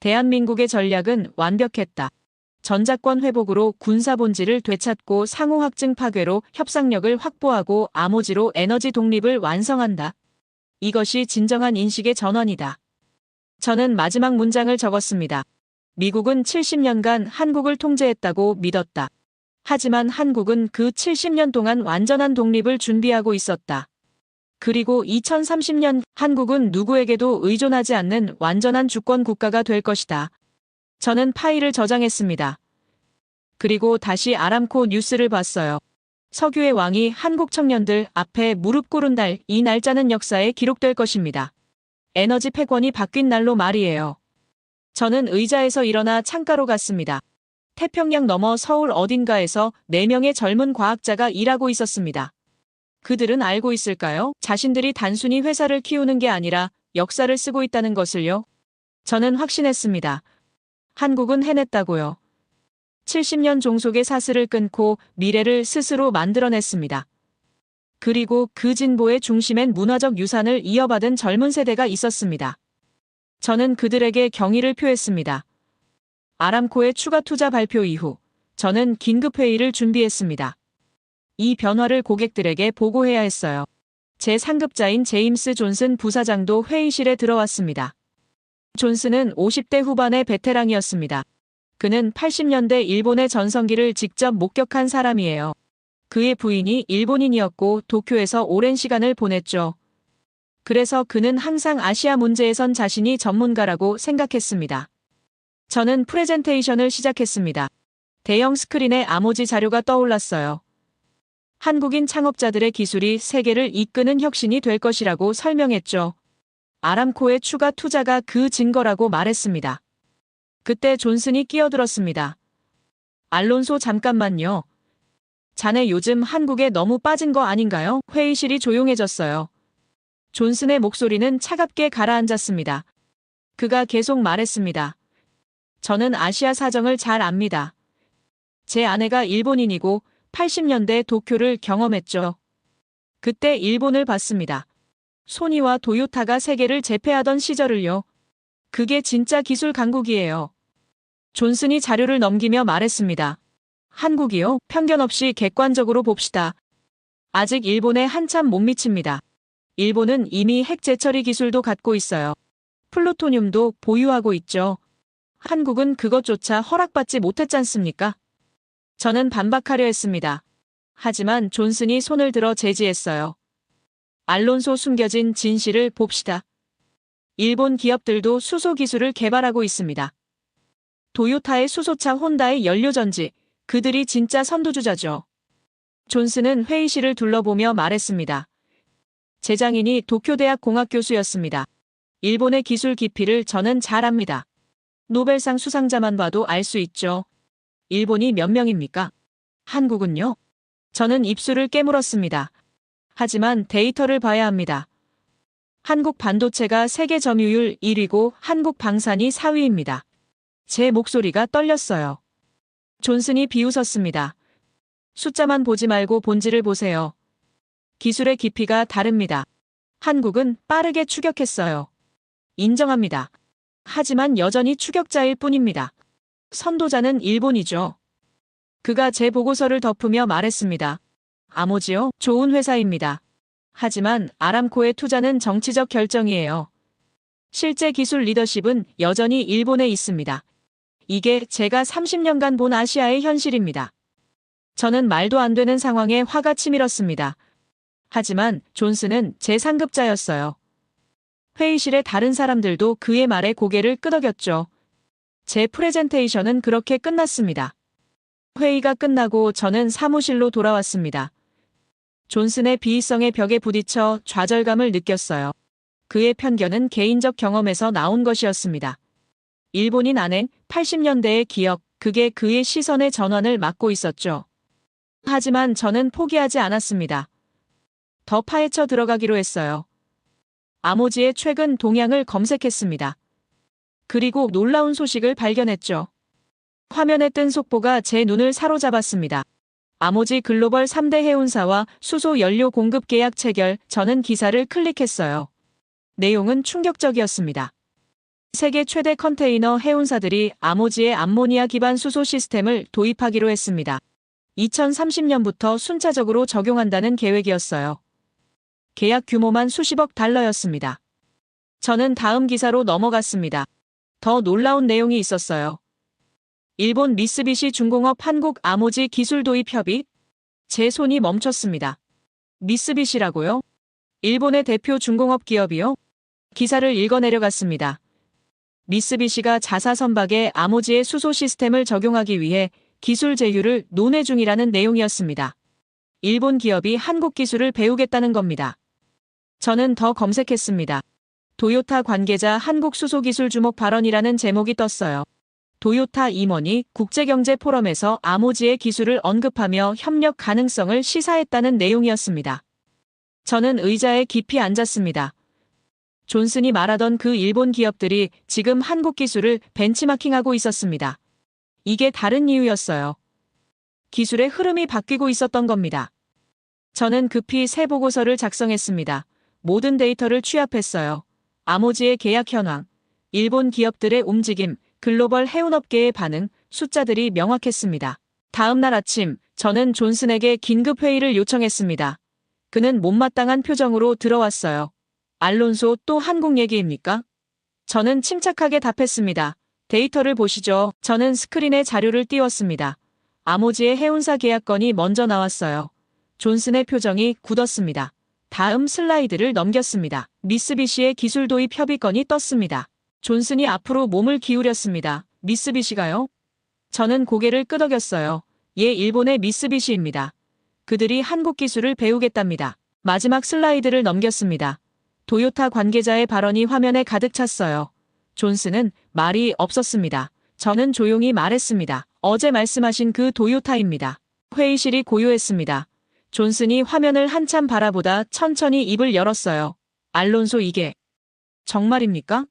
대한민국의 전략은 완벽했다. 전자권 회복으로 군사 본질을 되찾고 상호 확증 파괴로 협상력을 확보하고 아모지로 에너지 독립을 완성한다. 이것이 진정한 인식의 전환이다. 저는 마지막 문장을 적었습니다. 미국은 70년간 한국을 통제했다고 믿었다. 하지만 한국은 그 70년 동안 완전한 독립을 준비하고 있었다. 그리고 2030년 한국은 누구에게도 의존하지 않는 완전한 주권 국가가 될 것이다. 저는 파일을 저장했습니다. 그리고 다시 아람코 뉴스를 봤어요. 석유의 왕이 한국 청년들 앞에 무릎 꿇은 날, 이 날짜는 역사에 기록될 것입니다. 에너지 패권이 바뀐 날로 말이에요. 저는 의자에서 일어나 창가로 갔습니다. 태평양 너머 서울 어딘가에서 4명의 젊은 과학자가 일하고 있었습니다. 그들은 알고 있을까요? 자신들이 단순히 회사를 키우는 게 아니라 역사를 쓰고 있다는 것을요. 저는 확신했습니다. 한국은 해냈다고요. 70년 종속의 사슬을 끊고 미래를 스스로 만들어냈습니다. 그리고 그 진보의 중심엔 문화적 유산을 이어받은 젊은 세대가 있었습니다. 저는 그들에게 경의를 표했습니다. 아람코의 추가 투자 발표 이후 저는 긴급 회의를 준비했습니다. 이 변화를 고객들에게 보고해야 했어요. 제 상급자인 제임스 존슨 부사장도 회의실에 들어왔습니다. 존슨은 50대 후반의 베테랑이었습니다. 그는 80년대 일본의 전성기를 직접 목격한 사람이에요. 그의 부인이 일본인이었고 도쿄에서 오랜 시간을 보냈죠. 그래서 그는 항상 아시아 문제에선 자신이 전문가라고 생각했습니다. 저는 프레젠테이션을 시작했습니다. 대형 스크린에 아모지 자료가 떠올랐어요. 한국인 창업자들의 기술이 세계를 이끄는 혁신이 될 것이라고 설명했죠. 아람코의 추가 투자가 그 증거라고 말했습니다. 그때 존슨이 끼어들었습니다. 알론소 잠깐만요. 자네 요즘 한국에 너무 빠진 거 아닌가요? 회의실이 조용해졌어요. 존슨의 목소리는 차갑게 가라앉았습니다. 그가 계속 말했습니다. 저는 아시아 사정을 잘 압니다. 제 아내가 일본인이고 80년대 도쿄를 경험했죠. 그때 일본을 봤습니다. 소니와 도요타가 세계를 제패하던 시절을요. 그게 진짜 기술 강국이에요. 존슨이 자료를 넘기며 말했습니다. 한국이요? 편견 없이 객관적으로 봅시다. 아직 일본에 한참 못 미칩니다. 일본은 이미 핵 재처리 기술도 갖고 있어요. 플루토늄도 보유하고 있죠. 한국은 그것조차 허락받지 못했잖습니까? 저는 반박하려 했습니다. 하지만 존슨이 손을 들어 제지했어요. 알론소 숨겨진 진실을 봅시다. 일본 기업들도 수소 기술을 개발하고 있습니다. 도요타의 수소차, 혼다의 연료전지, 그들이 진짜 선두주자죠. 존슨은 회의실을 둘러보며 말했습니다. 제 장인이 도쿄대학 공학 교수였습니다. 일본의 기술 깊이를 저는 잘 압니다. 노벨상 수상자만 봐도 알 수 있죠. 일본이 몇 명입니까? 한국은요? 저는 입술을 깨물었습니다. 하지만 데이터를 봐야 합니다. 한국 반도체가 세계 점유율 1위고 한국 방산이 4위입니다. 제 목소리가 떨렸어요. 존슨이 비웃었습니다. 숫자만 보지 말고 본질을 보세요. 기술의 깊이가 다릅니다. 한국은 빠르게 추격했어요. 인정합니다. 하지만 여전히 추격자일 뿐입니다. 선도자는 일본이죠. 그가 제 보고서를 덮으며 말했습니다. 아모지요? 좋은 회사입니다. 하지만 아람코의 투자는 정치적 결정이에요. 실제 기술 리더십은 여전히 일본에 있습니다. 이게 제가 30년간 본 아시아의 현실입니다. 저는 말도 안 되는 상황에 화가 치밀었습니다. 하지만 존슨은 제 상급자였어요. 회의실의 다른 사람들도 그의 말에 고개를 끄덕였죠. 제 프레젠테이션은 그렇게 끝났습니다. 회의가 끝나고 저는 사무실로 돌아왔습니다. 존슨의 비이성의 벽에 부딪혀 좌절감을 느꼈어요. 그의 편견은 개인적 경험에서 나온 것이었습니다. 일본인 아내, 80년대의 기억, 그게 그의 시선의 전환을 막고 있었죠. 하지만 저는 포기하지 않았습니다. 더 파헤쳐 들어가기로 했어요. 아모지의 최근 동향을 검색했습니다. 그리고 놀라운 소식을 발견했죠. 화면에 뜬 속보가 제 눈을 사로잡았습니다. 아모지 글로벌 3대 해운사와 수소 연료 공급 계약 체결. 저는 기사를 클릭했어요. 내용은 충격적이었습니다. 세계 최대 컨테이너 해운사들이 아모지의 암모니아 기반 수소 시스템을 도입하기로 했습니다. 2030년부터 순차적으로 적용한다는 계획이었어요. 계약 규모만 수십억 달러였습니다. 저는 다음 기사로 넘어갔습니다. 더 놀라운 내용이 있었어요. 일본 미쓰비시 중공업 한국 아모지 기술 도입 협의? 제 손이 멈췄습니다. 미쓰비시라고요? 일본의 대표 중공업 기업이요? 기사를 읽어 내려갔습니다. 미쓰비시가 자사 선박에 아모지의 수소 시스템을 적용하기 위해 기술 제휴를 논의 중이라는 내용이었습니다. 일본 기업이 한국 기술을 배우겠다는 겁니다. 저는 더 검색했습니다. 도요타 관계자 한국 수소기술 주목 발언이라는 제목이 떴어요. 도요타 임원이 국제경제 포럼에서 아모지의 기술을 언급하며 협력 가능성을 시사했다는 내용이었습니다. 저는 의자에 깊이 앉았습니다. 존슨이 말하던 그 일본 기업들이 지금 한국 기술을 벤치마킹하고 있었습니다. 이게 다른 이유였어요. 기술의 흐름이 바뀌고 있었던 겁니다. 저는 급히 새 보고서를 작성했습니다. 모든 데이터를 취합했어요. 아모지의 계약 현황, 일본 기업들의 움직임, 글로벌 해운업계의 반응, 숫자들이 명확했습니다. 다음 날 아침, 저는 존슨에게 긴급 회의를 요청했습니다. 그는 못마땅한 표정으로 들어왔어요. 알론소 또 한국 얘기입니까? 저는 침착하게 답했습니다. 데이터를 보시죠. 저는 스크린에 자료를 띄웠습니다. 아모지의 해운사 계약건이 먼저 나왔어요. 존슨의 표정이 굳었습니다. 다음 슬라이드를 넘겼습니다. 미쓰비시의 기술 도입 협의건이 떴습니다. 존슨이 앞으로 몸을 기울였습니다. 미쓰비시가요? 저는 고개를 끄덕였어요. 예, 일본의 미쓰비시입니다. 그들이 한국 기술을 배우겠답니다. 마지막 슬라이드를 넘겼습니다. 도요타 관계자의 발언이 화면에 가득 찼어요. 존슨은 말이 없었습니다. 저는 조용히 말했습니다. 어제 말씀하신 그 도요타입니다. 회의실이 고요했습니다. 존슨이 화면을 한참 바라보다 천천히 입을 열었어요. 알론소 이게 정말입니까?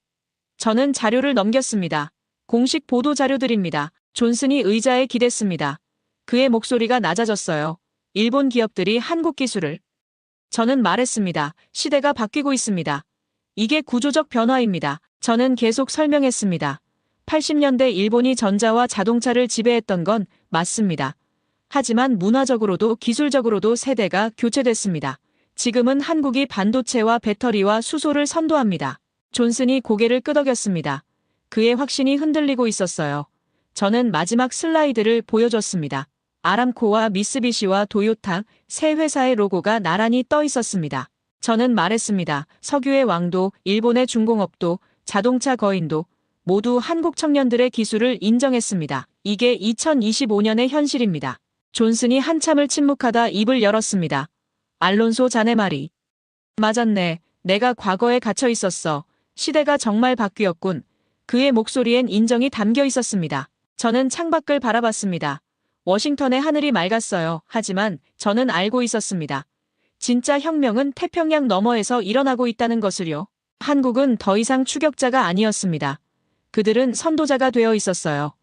저는 자료를 넘겼습니다. 공식 보도 자료들입니다. 존슨이 의자에 기댔습니다. 그의 목소리가 낮아졌어요. 일본 기업들이 한국 기술을. 저는 말했습니다. 시대가 바뀌고 있습니다. 이게 구조적 변화입니다. 저는 계속 설명했습니다. 80년대 일본이 전자와 자동차를 지배했던 건 맞습니다. 하지만 문화적으로도 기술적으로도 세대가 교체됐습니다. 지금은 한국이 반도체와 배터리와 수소를 선도합니다. 존슨이 고개를 끄덕였습니다. 그의 확신이 흔들리고 있었어요. 저는 마지막 슬라이드를 보여줬습니다. 아람코와 미쓰비시와 도요타 세 회사의 로고가 나란히 떠 있었습니다. 저는 말했습니다. 석유의 왕도, 일본의 중공업도, 자동차 거인도 모두 한국 청년들의 기술을 인정했습니다. 이게 2025년의 현실입니다. 존슨이 한참을 침묵하다 입을 열었습니다. 알론소 자네 말이 맞았네. 내가 과거에 갇혀 있었어. 시대가 정말 바뀌었군. 그의 목소리엔 인정이 담겨 있었습니다. 저는 창밖을 바라봤습니다. 워싱턴의 하늘이 맑았어요. 하지만 저는 알고 있었습니다. 진짜 혁명은 태평양 너머에서 일어나고 있다는 것을요. 한국은 더 이상 추격자가 아니었습니다. 그들은 선도자가 되어 있었어요.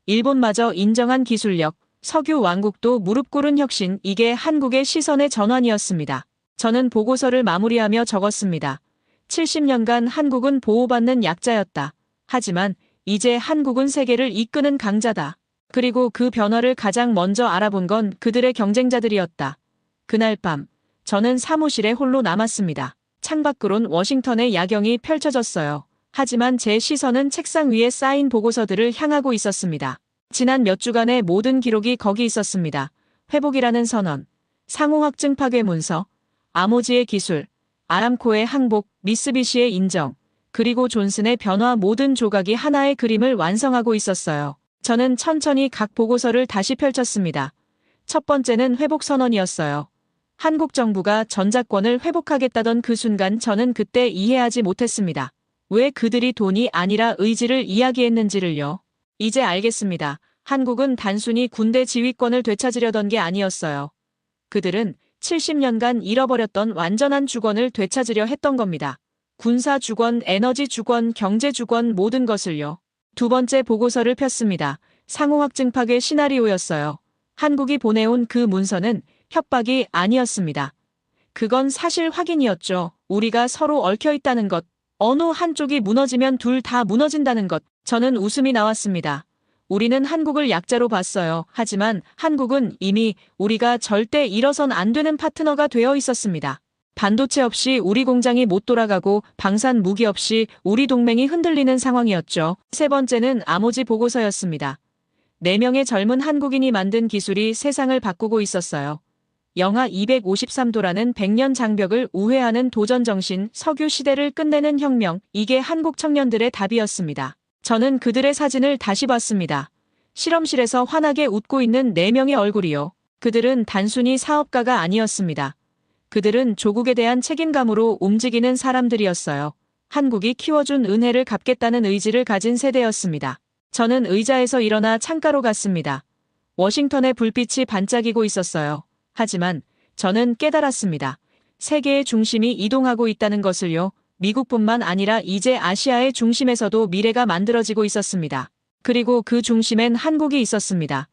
일본마저 인정한 기술력, 석유 왕국도 무릎 꿇은 혁신, 이게 한국의 시선의 전환이었습니다. 저는 보고서를 마무리하며 적었습니다. 70년간 한국은 보호받는 약자였다. 하지만 이제 한국은 세계를 이끄는 강자다. 그리고 그 변화를 가장 먼저 알아본 건 그들의 경쟁자들이었다. 그날 밤, 저는 사무실에 홀로 남았습니다. 창밖으론 워싱턴의 야경이 펼쳐졌어요. 하지만 제 시선은 책상 위에 쌓인 보고서들을 향하고 있었습니다. 지난 몇 주간의 모든 기록이 거기 있었습니다. 회복이라는 선언, 상호 확증 파괴 문서, 아모지의 기술, 아람코의 항복, 미쓰비시의 인정, 그리고 존슨의 변화, 모든 조각이 하나의 그림을 완성하고 있었어요. 저는 천천히 각 보고서를 다시 펼쳤습니다. 첫 번째는 회복 선언이었어요. 한국 정부가 전자권을 회복하겠다던 그 순간 저는 그때 이해하지 못했습니다. 왜 그들이 돈이 아니라 의지를 이야기했는지를요. 이제 알겠습니다. 한국은 단순히 군대 지휘권을 되찾으려던 게 아니었어요. 그들은 70년간 잃어버렸던 완전한 주권을 되찾으려 했던 겁니다. 군사 주권, 에너지 주권, 경제 주권, 모든 것을요. 두 번째 보고서를 폈습니다. 상호 확증 파괴 시나리오였어요. 한국이 보내온 그 문서는 협박이 아니었습니다. 그건 사실 확인이었죠. 우리가 서로 얽혀 있다는 것. 어느 한쪽이 무너지면 둘 다 무너진다는 것. 저는 웃음이 나왔습니다. 우리는 한국을 약자로 봤어요. 하지만 한국은 이미 우리가 절대 잃어선 안 되는 파트너가 되어 있었습니다. 반도체 없이 우리 공장이 못 돌아가고 방산 무기 없이 우리 동맹이 흔들리는 상황이었죠. 세 번째는 아모지 보고서였습니다. 4명의 젊은 한국인이 만든 기술이 세상을 바꾸고 있었어요. 영하 253도라는 100년 장벽을 우회하는 도전 정신, 석유 시대를 끝내는 혁명, 이게 한국 청년들의 답이었습니다. 저는 그들의 사진을 다시 봤습니다. 실험실에서 환하게 웃고 있는 4명의 얼굴이요. 그들은 단순히 사업가가 아니었습니다. 그들은 조국에 대한 책임감으로 움직이는 사람들이었어요. 한국이 키워준 은혜를 갚겠다는 의지를 가진 세대였습니다. 저는 의자에서 일어나 창가로 갔습니다. 워싱턴의 불빛이 반짝이고 있었어요. 하지만 저는 깨달았습니다. 세계의 중심이 이동하고 있다는 것을요. 미국뿐만 아니라 이제 아시아의 중심에서도 미래가 만들어지고 있었습니다. 그리고 그 중심엔 한국이 있었습니다.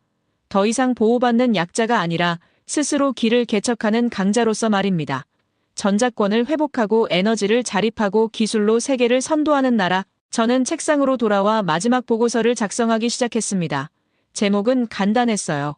더 이상 보호받는 약자가 아니라 스스로 길을 개척하는 강자로서 말입니다. 전자권을 회복하고 에너지를 자립하고 기술로 세계를 선도하는 나라. 저는 책상으로 돌아와 마지막 보고서를 작성하기 시작했습니다. 제목은 간단했어요.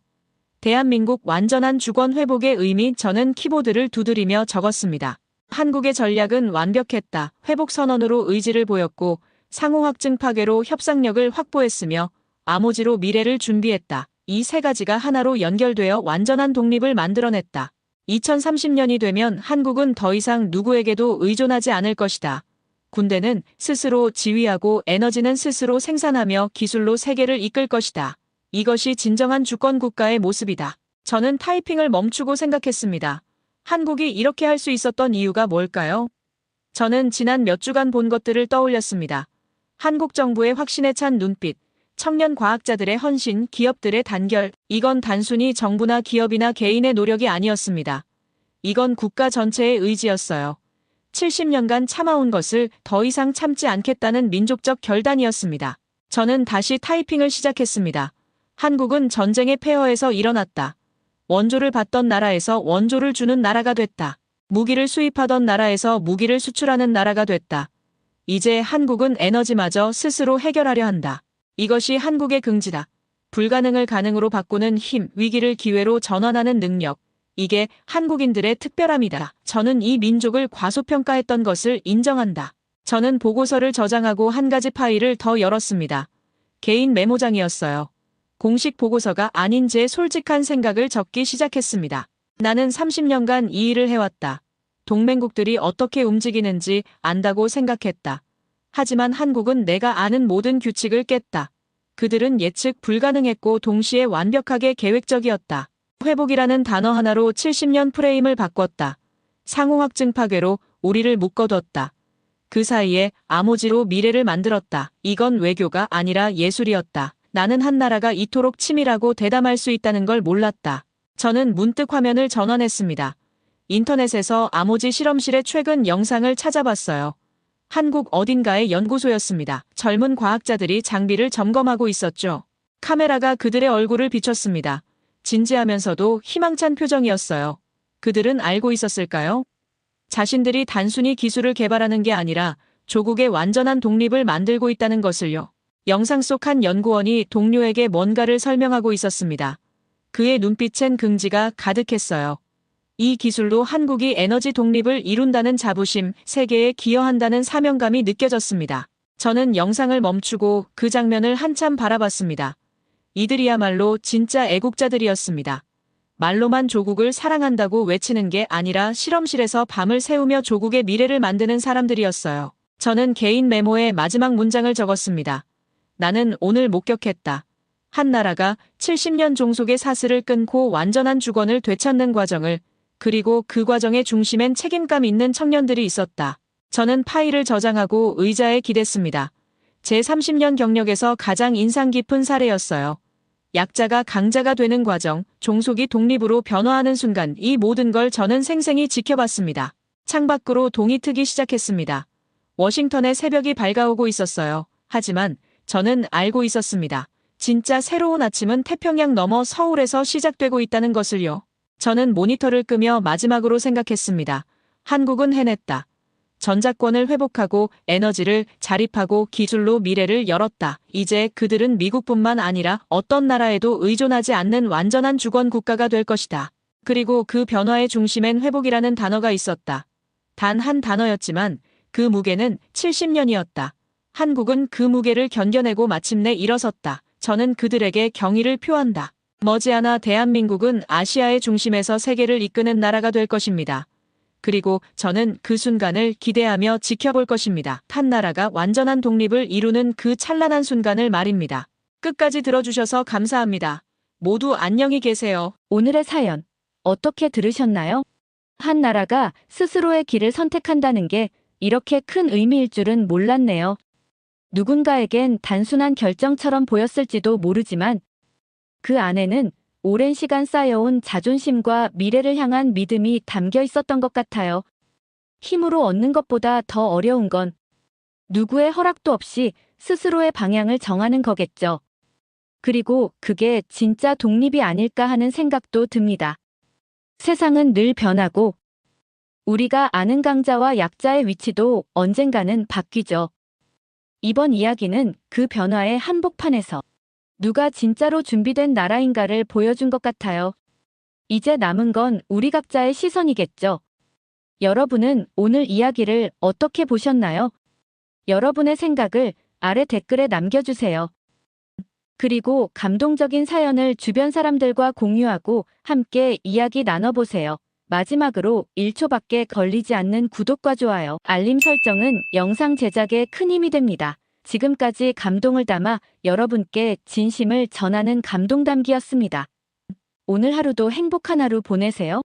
대한민국 완전한 주권 회복의 의미. 저는 키보드를 두드리며 적었습니다. 한국의 전략은 완벽했다. 회복 선언으로 의지를 보였고 상호 확증 파괴로 협상력을 확보했으며 아모지로 미래를 준비했다. 이 세 가지가 하나로 연결되어 완전한 독립을 만들어냈다. 2030년이 되면 한국은 더 이상 누구에게도 의존하지 않을 것이다. 군대는 스스로 지휘하고 에너지는 스스로 생산하며 기술로 세계를 이끌 것이다. 이것이 진정한 주권 국가의 모습이다. 저는 타이핑을 멈추고 생각했습니다. 한국이 이렇게 할 수 있었던 이유가 뭘까요? 저는 지난 몇 주간 본 것들을 떠올렸습니다. 한국 정부의 확신에 찬 눈빛, 청년 과학자들의 헌신, 기업들의 단결. 이건 단순히 정부나 기업이나 개인의 노력이 아니었습니다. 이건 국가 전체의 의지였어요. 70년간 참아온 것을 더 이상 참지 않겠다는 민족적 결단이었습니다. 저는 다시 타이핑을 시작했습니다. 한국은 전쟁의 폐허에서 일어났다. 원조를 받던 나라에서 원조를 주는 나라가 됐다. 무기를 수입하던 나라에서 무기를 수출하는 나라가 됐다. 이제 한국은 에너지마저 스스로 해결하려 한다. 이것이 한국의 긍지다. 불가능을 가능으로 바꾸는 힘, 위기를 기회로 전환하는 능력. 이게 한국인들의 특별함이다. 저는 이 민족을 과소평가했던 것을 인정한다. 저는 보고서를 저장하고 한 가지 파일을 더 열었습니다. 개인 메모장이었어요. 공식 보고서가 아닌 제 솔직한 생각을 적기 시작했습니다. 나는 30년간 이 일을 해왔다. 동맹국들이 어떻게 움직이는지 안다고 생각했다. 하지만 한국은 내가 아는 모든 규칙을 깼다. 그들은 예측 불가능했고 동시에 완벽하게 계획적이었다. 회복이라는 단어 하나로 70년 프레임을 바꿨다. 상호 확증 파괴로 우리를 묶어뒀다. 그 사이에 아모지로 미래를 만들었다. 이건 외교가 아니라 예술이었다. 나는 한 나라가 이토록 치밀하고 대담할 수 있다는 걸 몰랐다. 저는 문득 화면을 전환했습니다. 인터넷에서 아모지 실험실의 최근 영상을 찾아봤어요. 한국 어딘가의 연구소였습니다. 젊은 과학자들이 장비를 점검하고 있었죠. 카메라가 그들의 얼굴을 비췄습니다. 진지하면서도 희망찬 표정이었어요. 그들은 알고 있었을까요? 자신들이 단순히 기술을 개발하는 게 아니라 조국의 완전한 독립을 만들고 있다는 것을요. 영상 속 한 연구원이 동료에게 뭔가를 설명하고 있었습니다. 그의 눈빛엔 긍지가 가득했어요. 이 기술로 한국이 에너지 독립을 이룬다는 자부심, 세계에 기여한다는 사명감이 느껴졌습니다. 저는 영상을 멈추고 그 장면을 한참 바라봤습니다. 이들이야말로 진짜 애국자들이었습니다. 말로만 조국을 사랑한다고 외치는 게 아니라 실험실에서 밤을 새우며 조국의 미래를 만드는 사람들이었어요. 저는 개인 메모에 마지막 문장을 적었습니다. 나는 오늘 목격했다. 한 나라가 70년 종속의 사슬을 끊고 완전한 주권을 되찾는 과정을, 그리고 그 과정의 중심엔 책임감 있는 청년들이 있었다. 저는 파일을 저장하고 의자에 기댔습니다. 제 30년 경력에서 가장 인상 깊은 사례였어요. 약자가 강자가 되는 과정, 종속이 독립으로 변화하는 순간 이 모든 걸 저는 생생히 지켜봤습니다. 창밖으로 동이 트기 시작했습니다. 워싱턴의 새벽이 밝아오고 있었어요. 하지만 저는 알고 있었습니다. 진짜 새로운 아침은 태평양 너머 서울에서 시작되고 있다는 것을요. 저는 모니터를 끄며 마지막으로 생각했습니다. 한국은 해냈다. 전자권을 회복하고 에너지를 자립하고 기술로 미래를 열었다. 이제 그들은 미국뿐만 아니라 어떤 나라에도 의존하지 않는 완전한 주권 국가가 될 것이다. 그리고 그 변화의 중심엔 회복이라는 단어가 있었다. 단 한 단어였지만 그 무게는 70년이었다. 한국은 그 무게를 견뎌내고 마침내 일어섰다. 저는 그들에게 경의를 표한다. 머지않아 대한민국은 아시아의 중심에서 세계를 이끄는 나라가 될 것입니다. 그리고 저는 그 순간을 기대하며 지켜볼 것입니다. 한 나라가 완전한 독립을 이루는 그 찬란한 순간을 말입니다. 끝까지 들어주셔서 감사합니다. 모두 안녕히 계세요. 오늘의 사연 어떻게 들으셨나요? 한 나라가 스스로의 길을 선택한다는 게 이렇게 큰 의미일 줄은 몰랐네요. 누군가에겐 단순한 결정처럼 보였을지도 모르지만 그 안에는 오랜 시간 쌓여온 자존심과 미래를 향한 믿음이 담겨 있었던 것 같아요. 힘으로 얻는 것보다 더 어려운 건 누구의 허락도 없이 스스로의 방향을 정하는 거겠죠. 그리고 그게 진짜 독립이 아닐까 하는 생각도 듭니다. 세상은 늘 변하고 우리가 아는 강자와 약자의 위치도 언젠가는 바뀌죠. 이번 이야기는 그 변화의 한복판에서 누가 진짜로 준비된 나라인가를 보여준 것 같아요. 이제 남은 건 우리 각자의 시선이겠죠. 여러분은 오늘 이야기를 어떻게 보셨나요? 여러분의 생각을 아래 댓글에 남겨주세요. 그리고 감동적인 사연을 주변 사람들과 공유하고 함께 이야기 나눠보세요. 마지막으로 1초밖에 걸리지 않는 구독과 좋아요, 알림 설정은 영상 제작에 큰 힘이 됩니다. 지금까지 감동을 담아 여러분께 진심을 전하는 감동담기였습니다. 오늘 하루도 행복한 하루 보내세요.